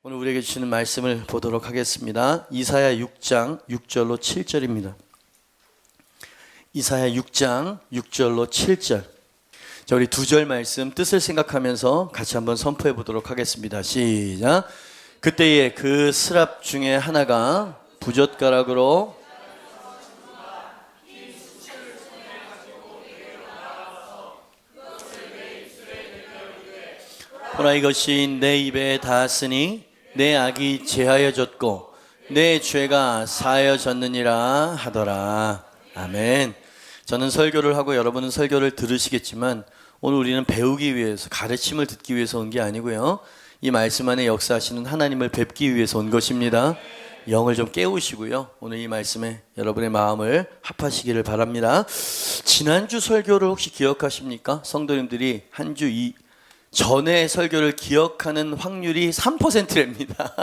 오늘 우리에게 주시는 말씀을 보도록 하겠습니다. 이사야 6장 6절로 7절입니다. 이사야 6장 6절로 7절. 자, 우리 두 절 말씀 뜻을 생각하면서 같이 한번 선포해 보도록 하겠습니다. 시작. 그때에 그 스랍 중에 하나가 부젓가락으로 보라, 이것이 내 입에 닿았으니 내 악이 제하여졌고 내 죄가 사하여졌느니라 하더라. 아멘. 저는 설교를 하고 여러분은 설교를 들으시겠지만 오늘 우리는 배우기 위해서, 가르침을 듣기 위해서 온 게 아니고요, 이 말씀 안에 역사하시는 하나님을 뵙기 위해서 온 것입니다. 영을 좀 깨우시고요, 오늘 이 말씀에 여러분의 마음을 합하시기를 바랍니다. 지난주 설교를 혹시 기억하십니까? 성도님들이 한 주 전에 설교를 기억하는 확률이 3%랍니다.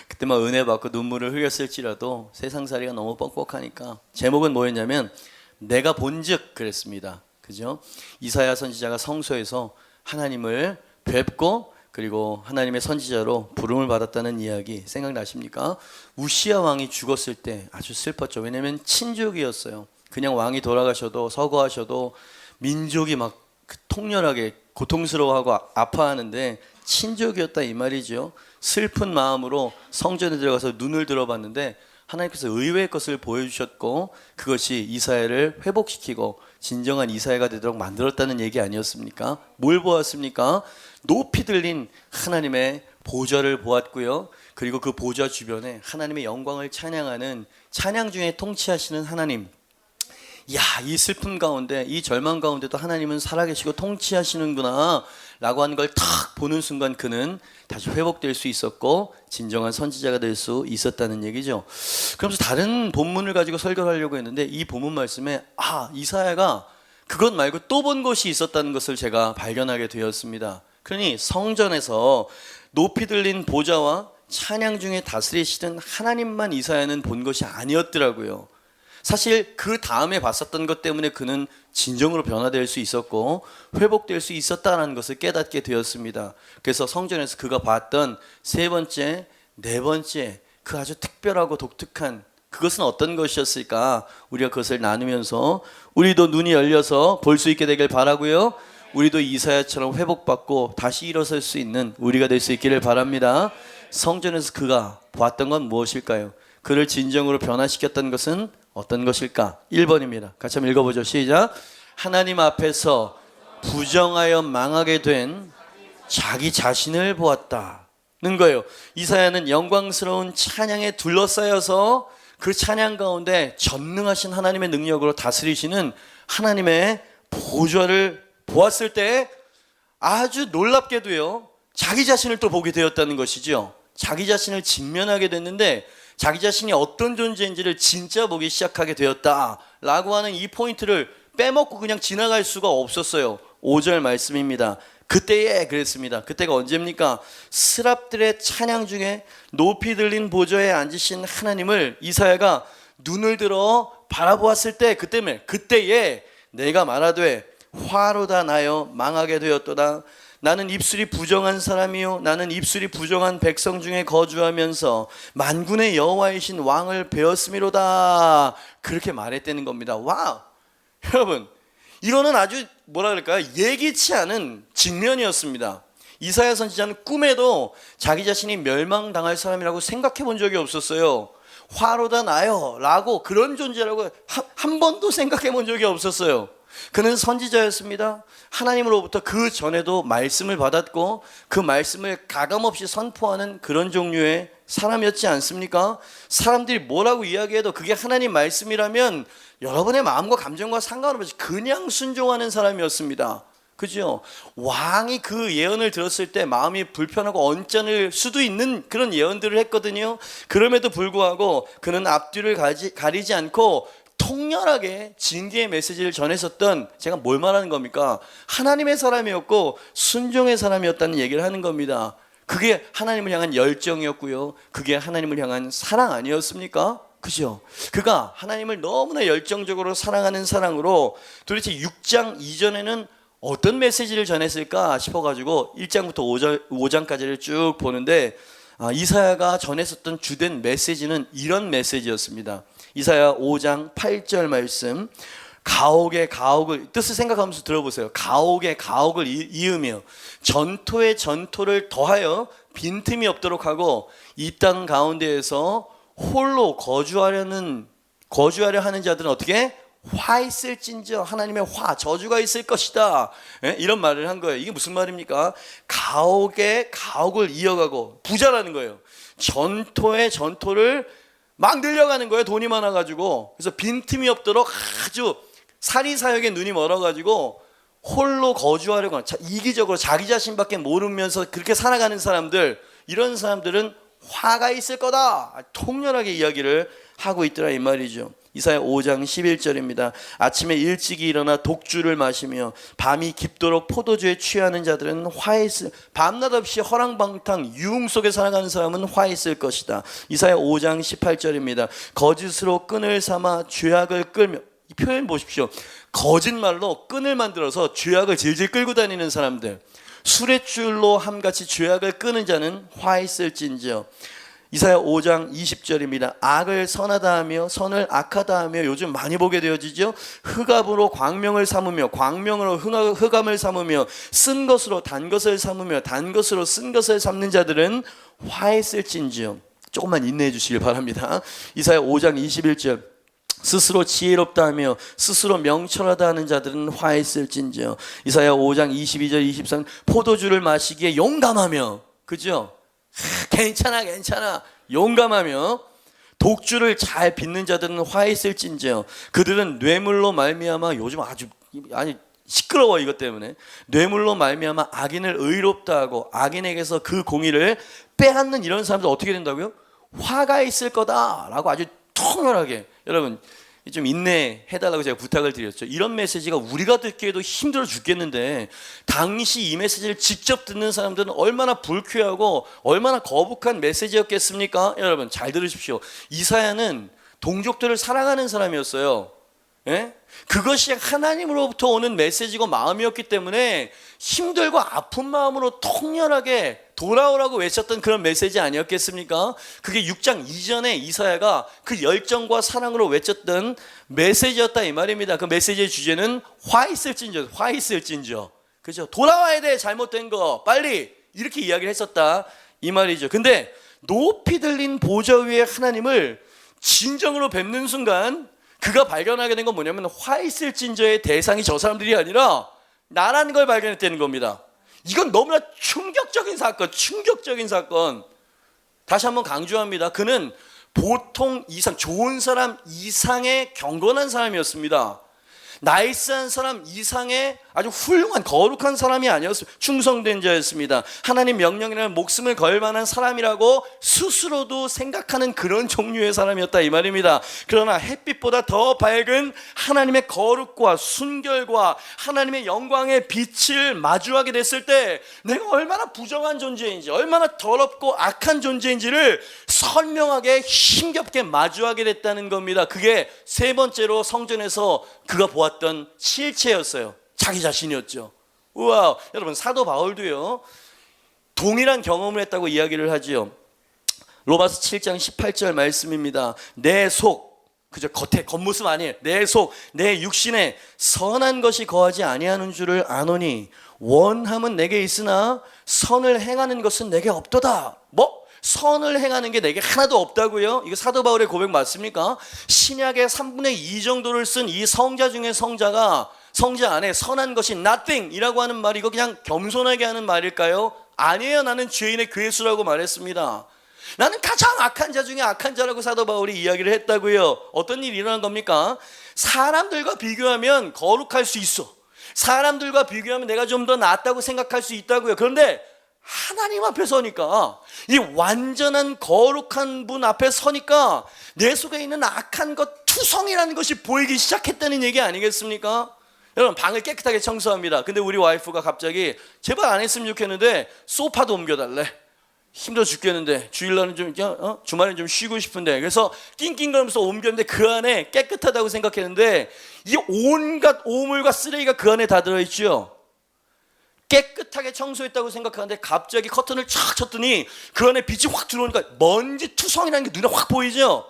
그때 막 은혜 받고 눈물을 흘렸을지라도 세상살이가 너무 뻑뻑하니까 제목은 뭐였냐면 내가 본즉 그랬습니다. 그죠? 이사야 선지자가 성소에서 하나님을 뵙고 그리고 하나님의 선지자로 부름을 받았다는 이야기 생각나십니까? 우시야 왕이 죽었을 때 아주 슬펐죠. 왜냐하면 친족이었어요. 그냥 왕이 돌아가셔도 서거하셔도 민족이 막 통렬하게 고통스러워하고 아파하는데 친족이었다 이 말이죠. 슬픈 마음으로 성전에 들어가서 눈을 들어봤는데 하나님께서 의외의 것을 보여주셨고 그것이 이사야를 회복시키고 진정한 이사야가 되도록 만들었다는 얘기 아니었습니까? 뭘 보았습니까? 높이 들린 하나님의 보좌를 보았고요, 그리고 그 보좌 주변에 하나님의 영광을 찬양하는, 찬양 중에 통치하시는 하나님, 야, 이 슬픔 가운데, 이 절망 가운데도 하나님은 살아계시고 통치하시는구나 라고 하는 걸 탁 보는 순간 그는 다시 회복될 수 있었고 진정한 선지자가 될 수 있었다는 얘기죠. 그러면서 다른 본문을 가지고 설교를 하려고 했는데 이 본문 말씀에 이사야가 그것 말고 또 본 것이 있었다는 것을 제가 발견하게 되었습니다. 그러니 성전에서 높이 들린 보좌와 찬양 중에 다스리시던 하나님만 이사야는 본 것이 아니었더라고요. 사실 그 다음에 봤었던 것 때문에 그는 진정으로 변화될 수 있었고 회복될 수 있었다는 것을 깨닫게 되었습니다. 그래서 성전에서 그가 봤던 세 번째, 네 번째 그 아주 특별하고 독특한 그것은 어떤 것이었을까? 우리가 그것을 나누면서 우리도 눈이 열려서 볼 수 있게 되길 바라고요, 우리도 이사야처럼 회복받고 다시 일어설 수 있는 우리가 될 수 있기를 바랍니다. 성전에서 그가 봤던 건 무엇일까요? 그를 진정으로 변화시켰던 것은 어떤 것일까? 1번입니다. 같이 한번 읽어보죠. 시작. 하나님 앞에서 부정하여 망하게 된 자기 자신을 보았다는 거예요. 이사야는 영광스러운 찬양에 둘러싸여서 그 찬양 가운데 전능하신 하나님의 능력으로 다스리시는 하나님의 보좌를 보았을 때 아주 놀랍게도요, 자기 자신을 또 보게 되었다는 것이죠. 자기 자신을 직면하게 됐는데 자기 자신이 어떤 존재인지를 진짜 보기 시작하게 되었다라고 하는 이 포인트를 빼먹고 그냥 지나갈 수가 없었어요. 5절 말씀입니다. 그때에 그랬습니다. 그때가 언제입니까? 스랍들의 찬양 중에 높이 들린 보좌에 앉으신 하나님을 이사야가 눈을 들어 바라보았을 때, 그때에 내가 말하되 화로다 나여 망하게 되었도다. 나는 입술이 부정한 사람이요, 나는 입술이 부정한 백성 중에 거주하면서 만군의 여호와이신 왕을 배웠음이로다. 그렇게 말했다는 겁니다. 와, 여러분, 이거는 아주 뭐라 그럴까요? 예기치 않은 직면이었습니다. 이사야 선지자는 꿈에도 자기 자신이 멸망당할 사람이라고 생각해 본 적이 없었어요. 화로다 나요 라고, 그런 존재라고 한 번도 생각해 본 적이 없었어요. 그는 선지자였습니다. 하나님으로부터 그 전에도 말씀을 받았고 그 말씀을 가감없이 선포하는 그런 종류의 사람이었지 않습니까? 사람들이 뭐라고 이야기해도 그게 하나님 말씀이라면 여러분의 마음과 감정과 상관없이 그냥 순종하는 사람이었습니다. 그죠? 왕이 그 예언을 들었을 때 마음이 불편하고 언짢을 수도 있는 그런 예언들을 했거든요. 그럼에도 불구하고 그는 앞뒤를 가리지 않고 통렬하게 진리의 메시지를 전했었던, 제가 뭘 말하는 겁니까? 하나님의 사람이었고 순종의 사람이었다는 얘기를 하는 겁니다. 그게 하나님을 향한 열정이었고요, 그게 하나님을 향한 사랑 아니었습니까? 그죠? 그가 하나님을 너무나 열정적으로 사랑하는 사랑으로 도대체 6장 이전에는 어떤 메시지를 전했을까 싶어가지고 1장부터 5장까지를 쭉 보는데 이사야가 전했었던 주된 메시지는 이런 메시지였습니다. 이사야 5장 8절 말씀, 가옥의 가옥을, 뜻을 생각하면서 들어보세요. 가옥의 가옥을 이으며 전토의 전토를 더하여 빈틈이 없도록 하고 이 땅 가운데에서 홀로 거주하려 하는 자들은 어떻게? 화 있을진저, 하나님의 화, 저주가 있을 것이다. 이런 말을 한 거예요. 이게 무슨 말입니까? 가옥의 가옥을 이어가고, 부자라는 거예요. 전토의 전토를 막 늘려가는 거예요. 돈이 많아가지고. 그래서 빈틈이 없도록 아주 사리사욕의 눈이 멀어가지고 홀로 거주하려고 하는, 이기적으로 자기 자신밖에 모르면서 그렇게 살아가는 사람들, 이런 사람들은 화가 있을 거다, 통렬하게 이야기를 하고 있더라 이 말이죠. 이사야 5장 11절입니다. 아침에 일찍이 일어나 독주를 마시며 밤이 깊도록 포도주에 취하는 자들은 화에 있을, 밤낮 없이 허랑방탕 유흥 속에 살아가는 사람은 화에 있을 것이다. 이사야 5장 18절입니다. 거짓으로 끈을 삼아 죄악을 끌며, 이 표현 보십시오. 거짓말로 끈을 만들어서 죄악을 질질 끌고 다니는 사람들, 수레줄로 함같이 죄악을 끄는 자는 화 있을진저. 이사야 5장 20절입니다. 악을 선하다 하며 선을 악하다 하며, 요즘 많이 보게 되어지죠. 흑암으로 광명을 삼으며 광명으로 흑암을 삼으며 쓴 것으로 단 것을 삼으며 단 것으로 쓴 것을 삼는 자들은 화 있을진지요. 조금만 인내해 주시길 바랍니다. 이사야 5장 21절. 스스로 지혜롭다 하며 스스로 명철하다 하는 자들은 화 있을진지요. 이사야 5장 22절 23. 포도주를 마시기에 용감하며, 그죠? 괜찮아 용감하며 독주를 잘 빚는 자들은 화 있을진지요. 그들은 뇌물로 말미암아, 요즘 아주 시끄러워 이것 때문에, 뇌물로 말미암아 악인을 의롭다 하고 악인에게서 그 공의를 빼앗는 이런 사람들 어떻게 된다고요? 화가 있을 거다라고 아주 통렬하게, 여러분 좀 인내해달라고 제가 부탁을 드렸죠. 이런 메시지가 우리가 듣기에도 힘들어 죽겠는데, 당시 이 메시지를 직접 듣는 사람들은 얼마나 불쾌하고 얼마나 거북한 메시지였겠습니까? 여러분 잘 들으십시오. 이사야는 동족들을 사랑하는 사람이었어요. 예? 그것이 하나님으로부터 오는 메시지고 마음이었기 때문에 힘들고 아픈 마음으로 통렬하게 돌아오라고 외쳤던 그런 메시지 아니었겠습니까? 그게 6장 이전에 이사야가 그 열정과 사랑으로 외쳤던 메시지였다 이 말입니다. 그 메시지의 주제는 화 있을진저. 그죠? 돌아와야 돼, 잘못된 거 빨리, 이렇게 이야기를 했었다 이 말이죠. 근데 높이 들린 보좌 위에 하나님을 진정으로 뵙는 순간 그가 발견하게 된 건 뭐냐면, 화 있을진저의 대상이 저 사람들이 아니라 나라는 걸 발견했다는 겁니다. 이건 너무나 충격적인 사건. 다시 한번 강조합니다. 그는 보통 이상, 좋은 사람 이상의 경건한 사람이었습니다. 나이스한 사람 이상의 아주 훌륭한 거룩한 사람이 아니었습니다. 충성된 자였습니다. 하나님 명령이라는 목숨을 걸 만한 사람이라고 스스로도 생각하는 그런 종류의 사람이었다 이 말입니다. 그러나 햇빛보다 더 밝은 하나님의 거룩과 순결과 하나님의 영광의 빛을 마주하게 됐을 때 내가 얼마나 부정한 존재인지, 얼마나 더럽고 악한 존재인지를 선명하게 힘겹게 마주하게 됐다는 겁니다. 그게 세 번째로 성전에서 그가 보았던 실체였어요. 자기 자신이었죠. 우와, 여러분 사도 바울도요 동일한 경험을 했다고 이야기를 하지요. 로마서 7장 18절 말씀입니다. 내 속, 그저 겉모습 아니에요. 내 속, 내 육신에 선한 것이 거하지 아니하는 줄을 아노니 원함은 내게 있으나 선을 행하는 것은 내게 없도다. 선을 행하는 게 내게 하나도 없다고요? 이거 사도 바울의 고백 맞습니까? 신약의 3분의 2 정도를 쓴 이 성자 중에 성자 안에 선한 것이 nothing 이라고 하는 말이 이거 그냥 겸손하게 하는 말일까요? 아니에요. 나는 죄인의 괴수라고 말했습니다. 나는 가장 악한 자 중에 악한 자라고 사도 바울이 이야기를 했다고요. 어떤 일이 일어난 겁니까? 사람들과 비교하면 거룩할 수 있어. 사람들과 비교하면 내가 좀 더 낫다고 생각할 수 있다고요. 그런데 하나님 앞에 서니까, 이 완전한 거룩한 분 앞에 서니까 내 속에 있는 악한 것, 투성이라는 것이 보이기 시작했다는 얘기 아니겠습니까? 여러분 방을 깨끗하게 청소합니다. 근데 우리 와이프가 갑자기 제발 안 했으면 좋겠는데 소파도 옮겨달래. 힘들어 죽겠는데 주일날은 좀 주말엔 좀 쉬고 싶은데, 그래서 낑낑거리면서 옮겼는데 그 안에 깨끗하다고 생각했는데 이 온갖 오물과 쓰레기가 그 안에 다 들어있죠. 깨끗하게 청소했다고 생각하는데 갑자기 커튼을 촥 쳤더니 그 안에 빛이 확 들어오니까 먼지 투성이라는 게 눈에 확 보이죠.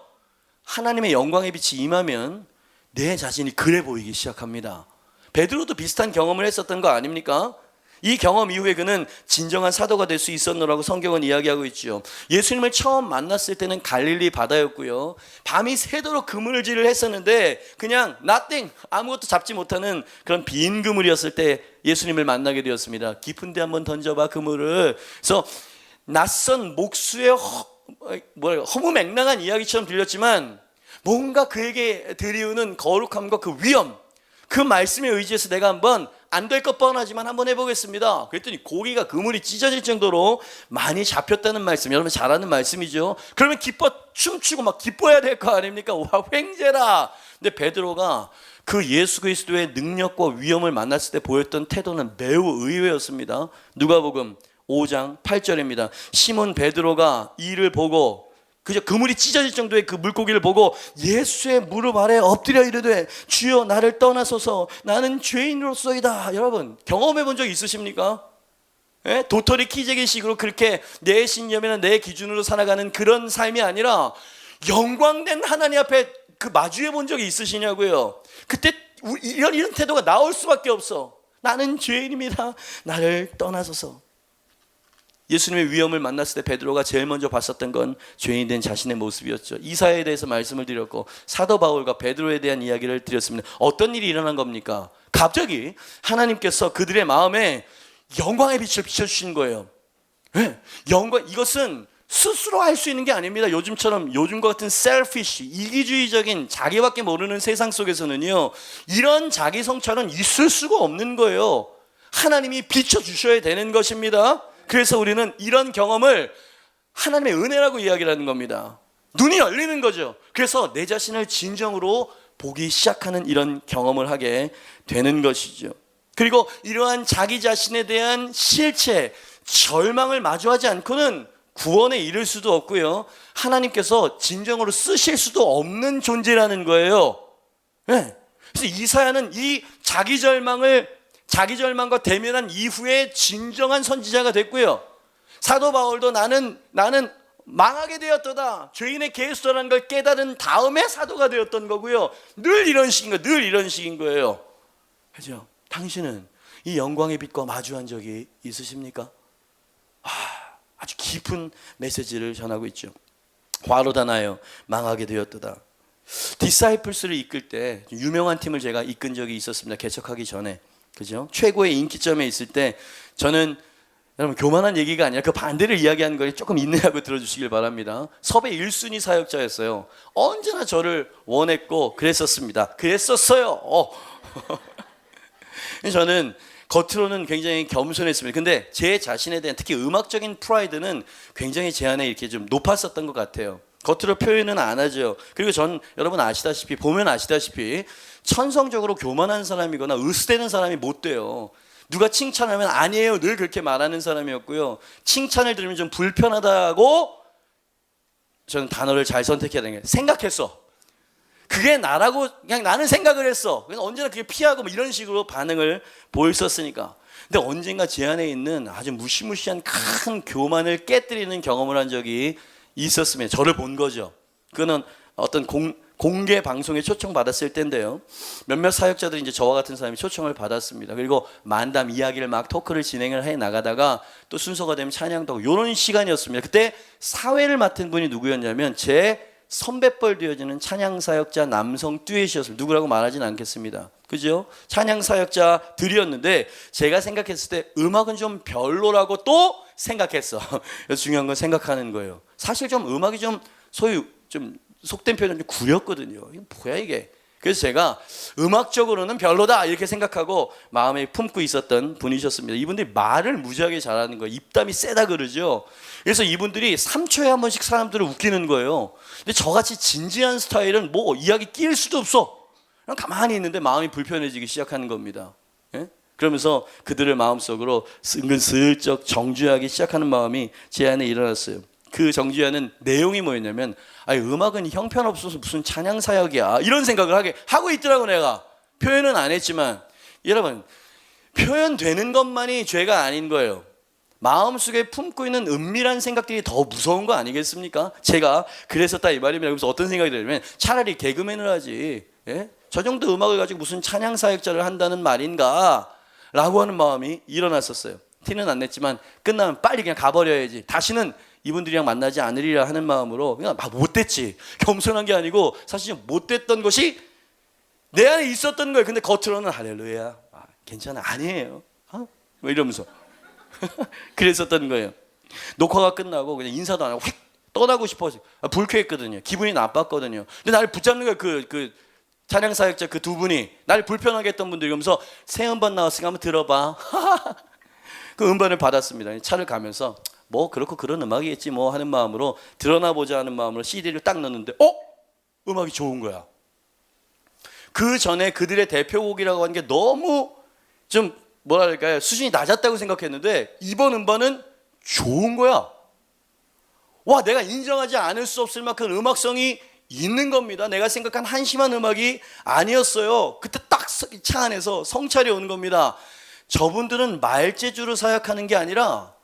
하나님의 영광의 빛이 임하면 내 자신이 그래 보이기 시작합니다. 베드로도 비슷한 경험을 했었던 거 아닙니까? 이 경험 이후에 그는 진정한 사도가 될 수 있었노라고 성경은 이야기하고 있죠. 예수님을 처음 만났을 때는 갈릴리 바다였고요, 밤이 새도록 그물질을 했었는데 그냥 nothing, 아무것도 잡지 못하는 그런 빈 그물이었을 때 예수님을 만나게 되었습니다. 깊은 데 한번 던져봐 그물을. 그래서 낯선 목수의 허무맹랑한 이야기처럼 들렸지만 뭔가 그에게 드리우는 거룩함과 그 위엄, 그 말씀에 의지해서 내가 한번 안 될 것 뻔하지만 한번 해보겠습니다. 그랬더니 고기가 그물이 찢어질 정도로 많이 잡혔다는 말씀, 여러분 잘 아는 말씀이죠. 그러면 기뻐 춤추고 막 기뻐해야 될 거 아닙니까? 와, 횡재라. 근데 베드로가 그 예수 그리스도의 능력과 위엄을 만났을 때 보였던 태도는 매우 의외였습니다. 누가복음 5장 8절입니다. 시몬 베드로가 이를 보고, 그저 그물이 찢어질 정도의 그 물고기를 보고 예수의 무릎 아래 엎드려 이르되 주여 나를 떠나소서 나는 죄인으로서이다. 여러분 경험해 본 적 있으십니까? 예? 도토리 키재기식으로 그렇게 내 신념이나 내 기준으로 살아가는 그런 삶이 아니라 영광된 하나님 앞에 그 마주해 본 적이 있으시냐고요. 그때 이런 태도가 나올 수밖에 없어. 나는 죄인입니다. 나를 떠나소서. 예수님의 위엄을 만났을 때 베드로가 제일 먼저 봤었던 건 죄인된 자신의 모습이었죠. 이사야에 대해서 말씀을 드렸고 사도 바울과 베드로에 대한 이야기를 드렸습니다. 어떤 일이 일어난 겁니까? 갑자기 하나님께서 그들의 마음에 영광의 빛을 비춰주신 거예요. 네? 영광, 이것은 스스로 할 수 있는 게 아닙니다. 요즘과 같은 selfish, 이기주의적인 자기밖에 모르는 세상 속에서는요, 이런 자기 성찰은 있을 수가 없는 거예요. 하나님이 비춰주셔야 되는 것입니다. 그래서 우리는 이런 경험을 하나님의 은혜라고 이야기를 하는 겁니다. 눈이 열리는 거죠. 그래서 내 자신을 진정으로 보기 시작하는 이런 경험을 하게 되는 것이죠. 그리고 이러한 자기 자신에 대한 실체, 절망을 마주하지 않고는 구원에 이를 수도 없고요, 하나님께서 진정으로 쓰실 수도 없는 존재라는 거예요. 네. 그래서 이사야는 이 자기절망과 대면한 이후에 진정한 선지자가 됐고요, 사도 바울도 나는 망하게 되었도다, 죄인의 계수라는 걸 깨달은 다음에 사도가 되었던 거고요. 늘 이런 식인 거예요. 그죠? 당신은 이 영광의 빛과 마주한 적이 있으십니까? 아주 깊은 메시지를 전하고 있죠. 화로다 나여 망하게 되었도다. 디사이플스를 이끌 때 유명한 팀을 제가 이끈 적이 있었습니다. 개척하기 전에. 그죠? 최고의 인기점에 있을 때 저는, 여러분 교만한 얘기가 아니라 그 반대를 이야기하는 거에 조금 인내하고 들어주시길 바랍니다. 섭외 1순위 사역자였어요. 언제나 저를 원했고 그랬었어요. 저는 겉으로는 굉장히 겸손했습니다. 근데 제 자신에 대한, 특히 음악적인 프라이드는 굉장히 제 안에 이렇게 좀 높았었던 것 같아요. 겉으로 표현은 안 하죠. 그리고 여러분 보면 아시다시피 천성적으로 교만한 사람이거나 으스대는 사람이 못 돼요. 누가 칭찬하면 아니에요, 늘 그렇게 말하는 사람이었고요. 칭찬을 들으면 좀 불편하다고 저는 단어를 잘 선택해야 되는 게, 생각했어. 그게 나라고 그냥 나는 생각을 했어. 그래서 언제나 그게 피하고 뭐 이런 식으로 반응을 보였었으니까. 근데 언젠가 제 안에 있는 아주 무시무시한 큰 교만을 깨뜨리는 경험을 한 적이 있었으면 저를 본 거죠. 그거는 어떤 공개 방송에 초청받았을 때인데요, 몇몇 사역자들이 이제 저와 같은 사람이 초청을 받았습니다. 그리고 만담 이야기를 막 토크를 진행을 해 나가다가 또 순서가 되면 찬양도 하고 이런 시간이었습니다. 그때 사회를 맡은 분이 누구였냐면 제 선배뻘 되어지는 찬양 사역자 남성 듀엣이었습니다. 누구라고 말하진 않겠습니다. 그죠? 찬양 사역자들이었는데 제가 생각했을 때 음악은 좀 별로라고 또 생각했어. 그래서 중요한 건 생각하는 거예요. 사실 좀 음악이 좀 소위 좀 속된 표현은 좀 구렸거든요. 이게 뭐야 이게? 그래서 제가 음악적으로는 별로다 이렇게 생각하고 마음에 품고 있었던 분이셨습니다. 이분들이 말을 무지하게 잘하는 거예요. 입담이 세다 그러죠. 그래서 이분들이 3초에 한 번씩 사람들을 웃기는 거예요. 근데 저같이 진지한 스타일은 뭐 이야기 끼일 수도 없어. 그냥 가만히 있는데 마음이 불편해지기 시작하는 겁니다. 예? 그러면서 그들의 마음속으로 은근슬쩍 정죄하기 시작하는 마음이 제 안에 일어났어요. 그 정죄하는 내용이 뭐였냐면, 음악은 형편없어서 무슨 찬양사역이야 이런 생각을 하고 있더라고. 내가 표현은 안 했지만 여러분, 표현되는 것만이 죄가 아닌 거예요. 마음속에 품고 있는 은밀한 생각들이 더 무서운 거 아니겠습니까? 제가 그랬었다 이 말입니다. 그래서 어떤 생각이 들냐면 차라리 개그맨을 하지, 예? 저 정도 음악을 가지고 무슨 찬양 사역자를 한다는 말인가? 라고 하는 마음이 일어났었어요. 티는 안 냈지만 끝나면 빨리 그냥 가버려야지, 다시는 이분들이랑 만나지 않으리라 하는 마음으로 그냥 못됐지, 겸손한 게 아니고 사실 못됐던 것이 내 안에 있었던 거예요. 근데 겉으로는 할렐루야, 괜찮아, 아니에요, 뭐 이러면서 그랬었던 거예요. 녹화가 끝나고 그냥 인사도 안 하고 휙 떠나고 싶어서 불쾌했거든요. 기분이 나빴거든요. 근데 나를 붙잡는 거예요. 그 찬양 사역자 그 두 분이 나를 불편하게 했던 분들이. 그러면서 새 음반 나왔으니까 한번 들어봐. 그 음반을 받았습니다. 차를 가면서 뭐 그렇고 그런 음악이겠지 뭐 하는 마음으로 들어나 보자 하는 마음으로 CD를 딱 넣었는데 음악이 좋은 거야. 그 전에 그들의 대표곡이라고 하는 게 너무 좀 뭐랄까요, 수준이 낮았다고 생각했는데 이번 음반은 좋은 거야. 와, 내가 인정하지 않을 수 없을 만큼 음악성이 있는 겁니다. 내가 생각한 한심한 음악이 아니었어요. 그때 딱 차 안에서 성찰이 오는 겁니다. 저분들은 말재주로 사역하는 게 아니라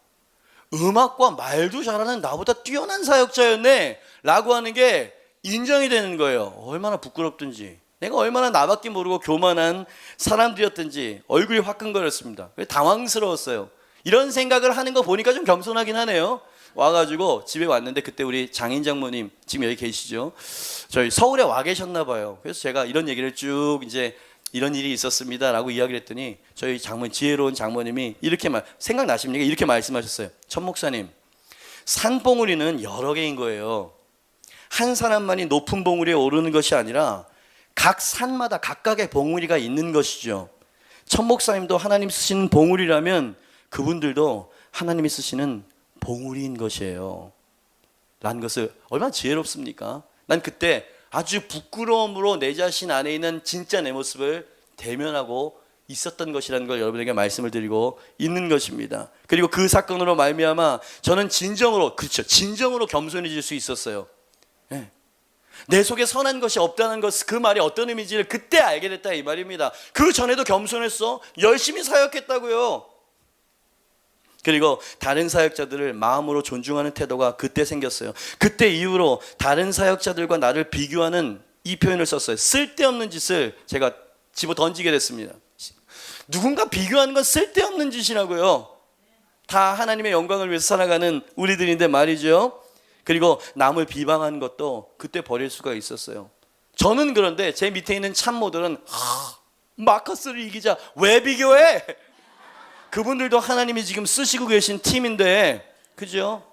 음악과 말도 잘하는 나보다 뛰어난 사역자였네 라고 하는 게 인정이 되는 거예요. 얼마나 부끄럽든지, 내가 얼마나 나밖에 모르고 교만한 사람들이었든지 얼굴이 화끈거렸습니다. 당황스러웠어요. 이런 생각을 하는 거 보니까 좀 겸손하긴 하네요. 와가지고 집에 왔는데 그때 우리 장인 장모님 지금 여기 계시죠? 저희 서울에 와 계셨나 봐요. 그래서 제가 이런 얘기를 쭉 이제 이런 일이 있었습니다 라고 이야기를 했더니 저희 장모님, 지혜로운 장모님이 이렇게 생각나십니까? 이렇게 말씀하셨어요. 천 목사님, 산봉우리는 여러 개인 거예요. 한 사람만이 높은 봉우리에 오르는 것이 아니라 각 산마다 각각의 봉우리가 있는 것이죠. 천 목사님도 하나님 쓰시는 봉우리라면 그분들도 하나님이 쓰시는 봉우리인 것이에요 라는 것을 얼마나 지혜롭습니까? 난 그때 아주 부끄러움으로 내 자신 안에 있는 진짜 내 모습을 대면하고 있었던 것이라는 걸 여러분에게 말씀을 드리고 있는 것입니다. 그리고 그 사건으로 말미암아 저는 진정으로 겸손해질 수 있었어요. 네. 내 속에 선한 것이 없다는 것, 그 말이 어떤 의미인지를 그때 알게 됐다 이 말입니다. 그 전에도 겸손했어. 열심히 사역했다고요. 그리고 다른 사역자들을 마음으로 존중하는 태도가 그때 생겼어요. 그때 이후로 다른 사역자들과 나를 비교하는 이 표현을 썼어요. 쓸데없는 짓을 제가 집어 던지게 됐습니다. 누군가 비교하는 건 쓸데없는 짓이라고요. 다 하나님의 영광을 위해서 살아가는 우리들인데 말이죠. 그리고 남을 비방하는 것도 그때 버릴 수가 있었어요. 저는 그런데 제 밑에 있는 참모들은 마커스를 이기자, 왜 비교해? 그분들도 하나님이 지금 쓰시고 계신 팀인데, 그죠?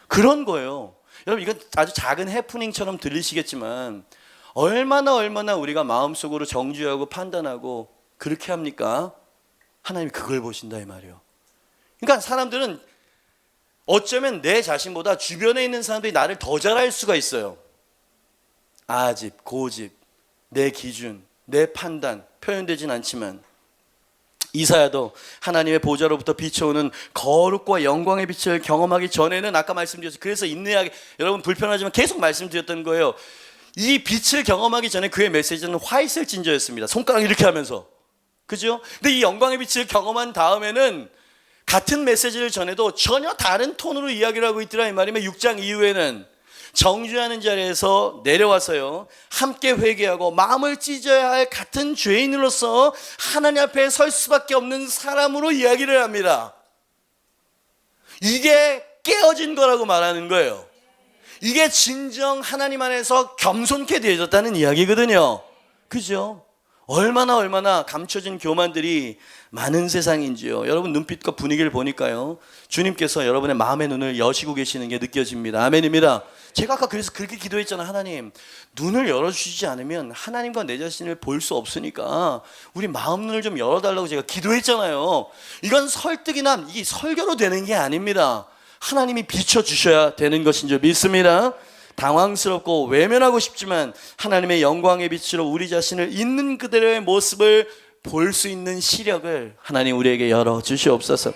그런 거예요. 여러분, 이건 아주 작은 해프닝처럼 들리시겠지만 얼마나 우리가 마음속으로 정죄하고 판단하고 그렇게 합니까? 하나님이 그걸 보신다 이 말이에요. 그러니까 사람들은 어쩌면 내 자신보다 주변에 있는 사람들이 나를 더 잘할 수가 있어요. 아집, 고집, 내 기준, 내 판단 표현되진 않지만 이사야도 하나님의 보좌로부터 비춰오는 거룩과 영광의 빛을 경험하기 전에는 아까 말씀드렸죠. 그래서 인내하게, 여러분 불편하지만 계속 말씀드렸던 거예요. 이 빛을 경험하기 전에 그의 메시지는 화 있을 진저였습니다. 손가락 이렇게 하면서, 그죠? 근데 이 영광의 빛을 경험한 다음에는 같은 메시지를 전해도 전혀 다른 톤으로 이야기를 하고 있더라 이 말이면 6장 이후에는 정죄하는 자리에서 내려와서요, 함께 회개하고 마음을 찢어야 할 같은 죄인으로서 하나님 앞에 설 수밖에 없는 사람으로 이야기를 합니다. 이게 깨어진 거라고 말하는 거예요. 이게 진정 하나님 안에서 겸손케 되어졌다는 이야기거든요. 그죠? 얼마나 감춰진 교만들이 많은 세상인지요. 여러분 눈빛과 분위기를 보니까요, 주님께서 여러분의 마음의 눈을 여시고 계시는 게 느껴집니다. 아멘입니다. 제가 아까 그래서 그렇게 기도했잖아요. 하나님, 눈을 열어주시지 않으면 하나님과 내 자신을 볼 수 없으니까 우리 마음 눈을 좀 열어달라고 제가 기도했잖아요. 이건 설득이나 이 설교로 되는 게 아닙니다. 하나님이 비춰주셔야 되는 것인 줄 믿습니다. 당황스럽고 외면하고 싶지만 하나님의 영광의 빛으로 우리 자신을 있는 그대로의 모습을 볼 수 있는 시력을 하나님 우리에게 열어주시옵소서.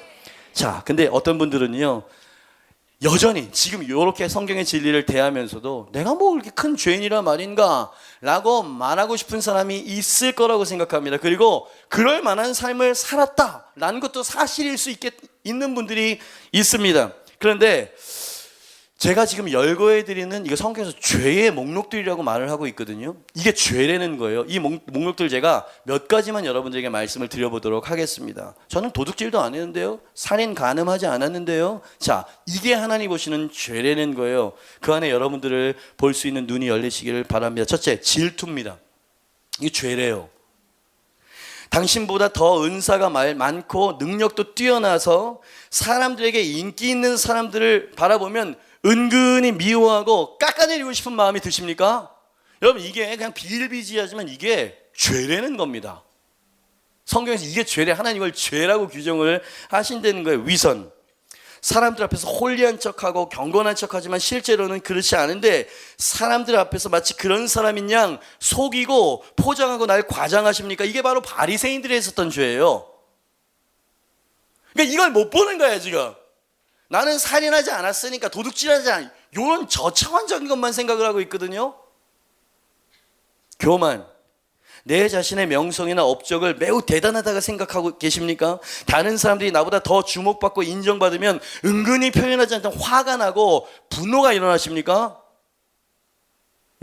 자, 근데 어떤 분들은요, 여전히 지금 이렇게 성경의 진리를 대하면서도 내가 뭐 그렇게 큰 죄인이라 말인가 라고 말하고 싶은 사람이 있을 거라고 생각합니다. 그리고 그럴 만한 삶을 살았다라는 것도 사실일 수 있는 분들이 있습니다. 그런데 제가 지금 열거해드리는 이거 성경에서 죄의 목록들이라고 말을 하고 있거든요. 이게 죄라는 거예요. 이 목록들 제가 몇 가지만 여러분들에게 말씀을 드려보도록 하겠습니다. 저는 도둑질도 안 했는데요. 살인 간음하지 않았는데요. 자, 이게 하나님 보시는 죄라는 거예요. 그 안에 여러분들을 볼 수 있는 눈이 열리시기를 바랍니다. 첫째, 질투입니다. 이게 죄래요. 당신보다 더 은사가 많고 능력도 뛰어나서 사람들에게 인기 있는 사람들을 바라보면 은근히 미워하고 깎아내리고 싶은 마음이 드십니까? 여러분, 이게 그냥 비일비재하지만 이게 죄라는 겁니다. 성경에서 이게 죄래, 하나님을 죄라고 규정을 하신다는 거예요. 위선. 사람들 앞에서 홀리한 척하고 경건한 척하지만 실제로는 그렇지 않은데 사람들 앞에서 마치 그런 사람인 양 속이고 포장하고 날 과장하십니까? 이게 바로 바리새인들이 했었던 죄예요. 그러니까 이걸 못 보는 거야 지금. 나는 살인하지 않았으니까, 도둑질하지 않았으니까, 이런 저차원적인 것만 생각을 하고 있거든요. 교만. 내 자신의 명성이나 업적을 매우 대단하다고 생각하고 계십니까? 다른 사람들이 나보다 더 주목받고 인정받으면 은근히 표현하지 않던 화가 나고 분노가 일어나십니까?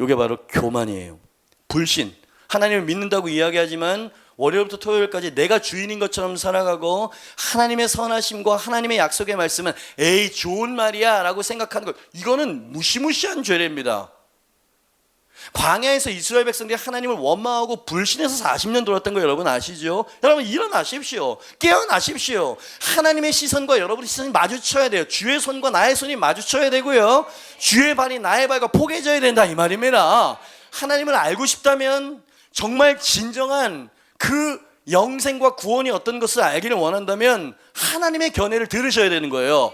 이게 바로 교만이에요. 불신. 하나님을 믿는다고 이야기하지만 월요일부터 토요일까지 내가 주인인 것처럼 살아가고 하나님의 선하심과 하나님의 약속의 말씀은 에이 좋은 말이야 라고 생각하는 것, 이거는 무시무시한 죄랍니다. 광야에서 이스라엘 백성들이 하나님을 원망하고 불신해서 40년 돌았던 거 여러분 아시죠? 여러분 일어나십시오. 깨어나십시오. 하나님의 시선과 여러분의 시선이 마주쳐야 돼요. 주의 손과 나의 손이 마주쳐야 되고요. 주의 발이 나의 발과 포개져야 된다 이 말입니다. 하나님을 알고 싶다면, 정말 진정한 그 영생과 구원이 어떤 것을 알기를 원한다면 하나님의 견해를 들으셔야 되는 거예요.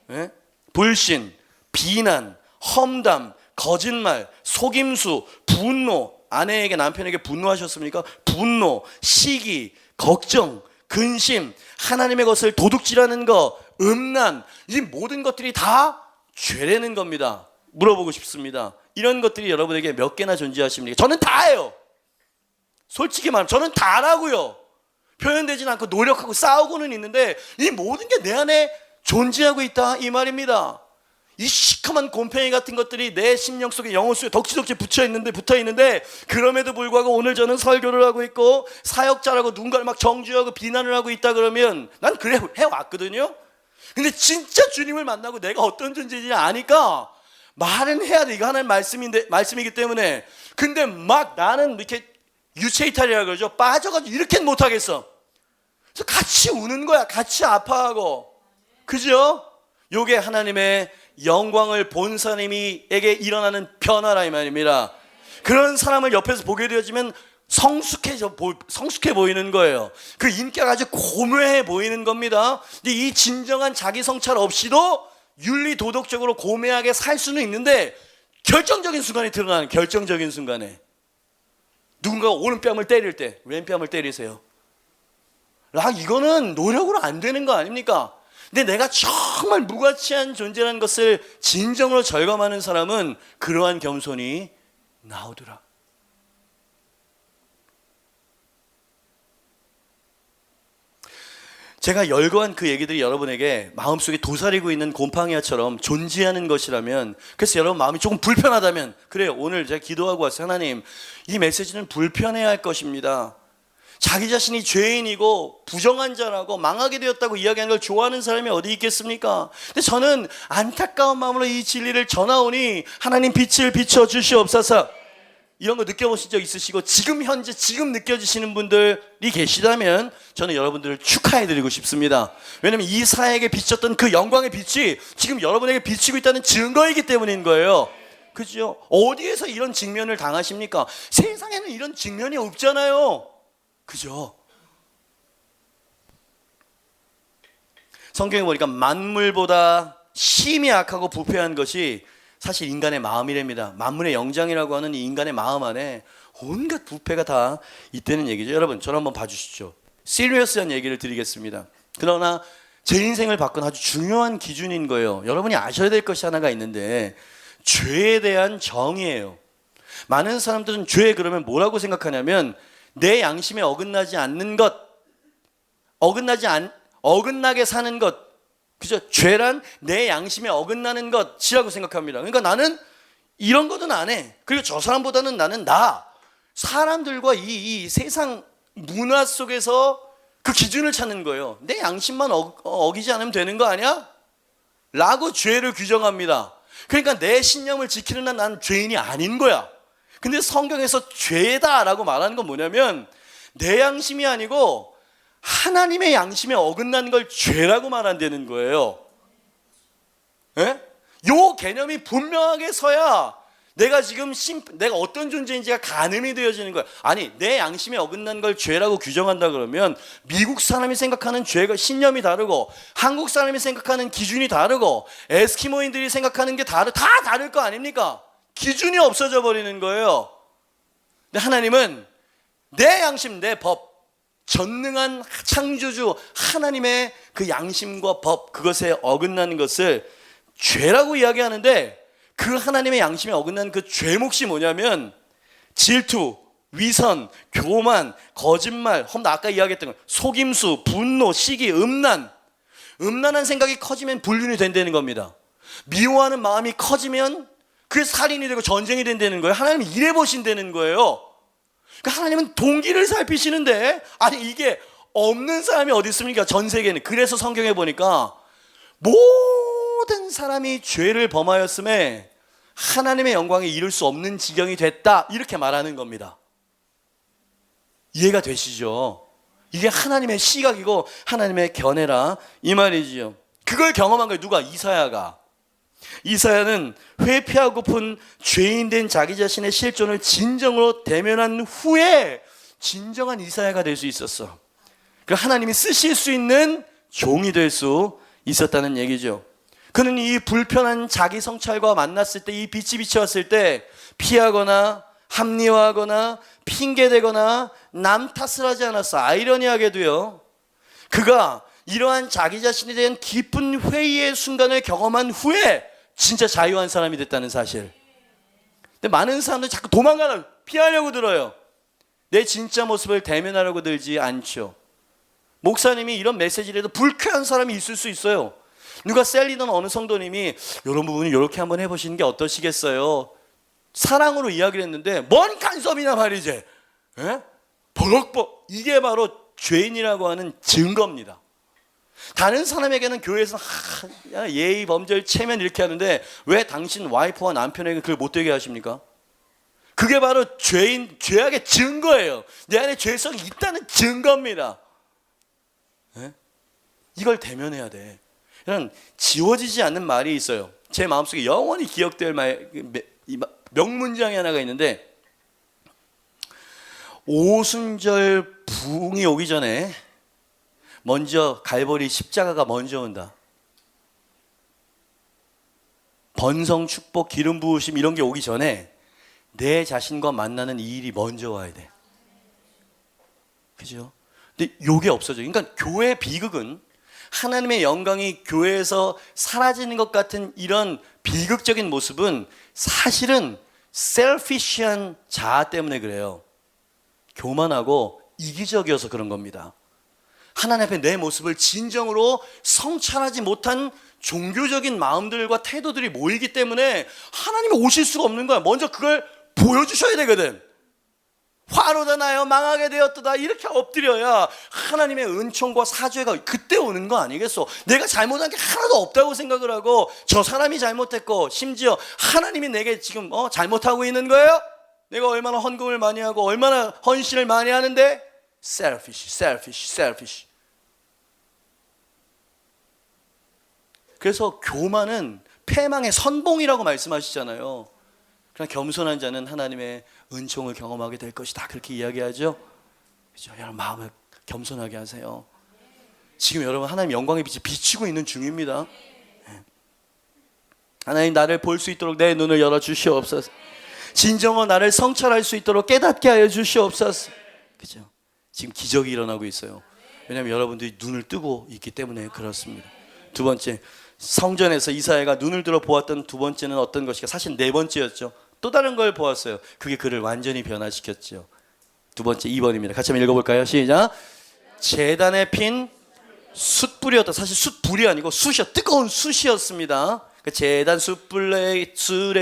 네? 불신, 비난, 험담, 거짓말, 속임수, 분노. 아내에게 남편에게 분노하셨습니까? 분노, 시기, 걱정, 근심, 하나님의 것을 도둑질하는 거, 음란, 이 모든 것들이 다 죄라는 겁니다. 물어보고 싶습니다. 이런 것들이 여러분에게 몇 개나 존재하십니까? 저는 다예요. 솔직히 말하면 저는 다라고요. 표현되지는 않고 노력하고 싸우고는 있는데 이 모든 게 내 안에 존재하고 있다 이 말입니다. 이 시커먼 곰팡이 같은 것들이 내 심령 속에, 영혼 속에 덕지덕지 붙어 있는데 그럼에도 불구하고 오늘 저는 설교를 하고 있고 사역자라고 누군가를 막 정죄하고 비난을 하고 있다 그러면 난 그래 해왔거든요. 근데 진짜 주님을 만나고 내가 어떤 존재인지 아니까 말은 해야 돼. 이거 하나님 말씀이기 때문에. 근데 막 나는 이렇게 유체이탈이라고 그러죠. 빠져가지고 이렇게는 못하겠어. 그래서 같이 우는 거야. 같이 아파하고. 그죠? 요게 하나님의 영광을 본 사람에게 일어나는 변화라 이 말입니다. 그런 사람을 옆에서 보게 되어지면 성숙해 보이는 거예요. 그 인격이 아주 고묘해 보이는 겁니다. 근데 이 진정한 자기 성찰 없이도 윤리 도덕적으로 고매하게 살 수는 있는데 결정적인 순간에 드러나는, 결정적인 순간에 누군가가 오른뺨을 때릴 때 왼뺨을 때리세요. 이거는 노력으로 안 되는 거 아닙니까? 근데 내가 정말 무가치한 존재라는 것을 진정으로 절감하는 사람은 그러한 겸손이 나오더라. 제가 열거한 그 얘기들이 여러분에게 마음속에 도사리고 있는 곰팡이와처럼 존재하는 것이라면, 그래서 여러분 마음이 조금 불편하다면, 그래요, 오늘 제가 기도하고 왔어요. 하나님, 이 메시지는 불편해야 할 것입니다. 자기 자신이 죄인이고 부정한 자라고 망하게 되었다고 이야기하는 걸 좋아하는 사람이 어디 있겠습니까? 근데 저는 안타까운 마음으로 이 진리를 전하오니 하나님 빛을 비춰 주시옵소서. 이런 거 느껴보신 적 있으시고 지금 현재 지금 느껴지시는 분들이 계시다면 저는 여러분들을 축하해드리고 싶습니다. 왜냐하면 이 사회에게 비쳤던 그 영광의 빛이 지금 여러분에게 비치고 있다는 증거이기 때문인 거예요. 그죠? 어디에서 이런 직면을 당하십니까? 세상에는 이런 직면이 없잖아요. 그죠? 성경에 보니까 만물보다 심히 악하고 부패한 것이 사실 인간의 마음이랍니다. 만물의 영장이라고 하는 이 인간의 마음 안에 온갖 부패가 다 있다는 얘기죠. 여러분, 저를 한번 봐주시죠. 시리어스한 얘기를 드리겠습니다. 그러나 제 인생을 바꾼 아주 중요한 기준인 거예요. 여러분이 아셔야 될 것이 하나가 있는데 죄에 대한 정의예요. 많은 사람들은 죄 그러면 뭐라고 생각하냐면 내 양심에 어긋나지 않는 것, 어긋나게 사는 것, 그죠? 죄란 내 양심에 어긋나는 것이라고 생각합니다. 그러니까 나는 이런 것은 안 해. 그리고 저 사람보다는 나는 사람들과 이 세상 문화 속에서 그 기준을 찾는 거예요. 내 양심만 어기지 않으면 되는 거 아니야? 라고 죄를 규정합니다. 그러니까 내 신념을 지키는 한 난 죄인이 아닌 거야. 근데 성경에서 죄다라고 말하는 건 뭐냐면 내 양심이 아니고 하나님의 양심에 어긋나는 걸 죄라고 말한다는 거예요. 예? 요 개념이 분명하게 서야 내가 지금 내가 어떤 존재인지가 가늠이 되어지는 거야. 아니, 내 양심에 어긋난 걸 죄라고 규정한다 그러면 미국 사람이 생각하는 죄가 신념이 다르고 한국 사람이 생각하는 기준이 다르고 에스키모인들이 생각하는 게 다 다를 거 아닙니까? 기준이 없어져 버리는 거예요. 근데 하나님은 내 양심, 내 법, 전능한 창조주 하나님의 그 양심과 법, 그것에 어긋나는 것을 죄라고 이야기하는데 그 하나님의 양심에 어긋난 그 죄 몫이 뭐냐면 질투, 위선, 교만, 거짓말, 아까 이야기했던 거, 속임수, 분노, 시기, 음란한 생각이 커지면 불륜이 된다는 겁니다. 미워하는 마음이 커지면 그게 살인이 되고 전쟁이 된다는 거예요. 하나님은 이래 보신다는 거예요. 그러니까 하나님은 동기를 살피시는데 아니 이게 없는 사람이 어디 있습니까? 전 세계는. 그래서 성경에 보니까 모든 사람이 죄를 범하였음에 하나님의 영광에 이룰 수 없는 지경이 됐다 이렇게 말하는 겁니다. 이해가 되시죠? 이게 하나님의 시각이고 하나님의 견해라 이 말이지요. 그걸 경험한 거예요. 누가? 이사야는 회피하고픈 죄인된 자기 자신의 실존을 진정으로 대면한 후에 진정한 이사야가 될 수 있었어. 그 하나님이 쓰실 수 있는 종이 될 수 있었다는 얘기죠. 그는 이 불편한 자기 성찰과 만났을 때, 이 빛이 비춰왔을 때 피하거나 합리화하거나 핑계대거나 남 탓을 하지 않았어. 아이러니하게도요, 그가 이러한 자기 자신에 대한 깊은 회의의 순간을 경험한 후에 진짜 자유한 사람이 됐다는 사실. 근데 많은 사람들이 자꾸 피하려고 들어요. 내 진짜 모습을 대면하려고 들지 않죠. 목사님이 이런 메시지를 해도 불쾌한 사람이 있을 수 있어요. 누가 셀리던 어느 성도님이 이런 부분을 이렇게 한번 해보시는 게 어떠시겠어요? 사랑으로 이야기를 했는데 뭔 간섭이냐 말이지. 에? 버럭버럭. 이게 바로 죄인이라고 하는 증거입니다. 다른 사람에게는 교회에서 예의 범절 체면 이렇게 하는데 왜 당신 와이프와 남편에게 그걸 못되게 하십니까? 그게 바로 죄악의 증거예요. 내 안에 죄성이 있다는 증거입니다. 에? 이걸 대면해야 돼. 이런 지워지지 않는 말이 있어요. 제 마음속에 영원히 기억될 명문장이 하나가 있는데, 오순절 부흥이 오기 전에 먼저 갈보리 십자가가 먼저 온다. 번성, 축복, 기름 부으심 이런 게 오기 전에 내 자신과 만나는 이 일이 먼저 와야 돼. 그죠? 근데 요게 없어져. 그러니까 교회 비극은, 하나님의 영광이 교회에서 사라지는 것 같은 이런 비극적인 모습은 사실은 셀피시한 자아 때문에 그래요. 교만하고 이기적이어서 그런 겁니다. 하나님 앞에 내 모습을 진정으로 성찰하지 못한 종교적인 마음들과 태도들이 모이기 때문에 하나님이 오실 수가 없는 거야. 먼저 그걸 보여주셔야 되거든. 화로다 나여 망하게 되었도다 이렇게 엎드려야 하나님의 은총과 사죄가 그때 오는 거 아니겠어? 내가 잘못한 게 하나도 없다고 생각을 하고 저 사람이 잘못했고 심지어 하나님이 내게 지금 잘못하고 있는 거예요? 내가 얼마나 헌금을 많이 하고 얼마나 헌신을 많이 하는데 selfish. 그래서 교만은 패망의 선봉이라고 말씀하시잖아요. 그냥 겸손한 자는 하나님의 은총을 경험하게 될 것이다. 그렇게 이야기하죠. 그렇죠? 여러분 마음을 겸손하게 하세요. 지금 여러분 하나님 영광의 빛이 비치고 있는 중입니다. 하나님 나를 볼 수 있도록 내 눈을 열어 주시옵소서. 진정으로 나를 성찰할 수 있도록 깨닫게 하여 주시옵소서. 그죠? 지금 기적이 일어나고 있어요. 왜냐하면 여러분들이 눈을 뜨고 있기 때문에 그렇습니다. 두 번째, 성전에서 이사야가 눈을 들어 보았던 두 번째는 어떤 것이가 사실 네 번째였죠. 또 다른 걸 보았어요. 그게 그를 완전히 변화시켰죠. 두 번째 2번입니다. 같이 한번 읽어볼까요? 시작. 제단에 핀 숯불이었다. 사실 숯불이 아니고 숯이요, 뜨거운 숯이었습니다. 제단 숯불에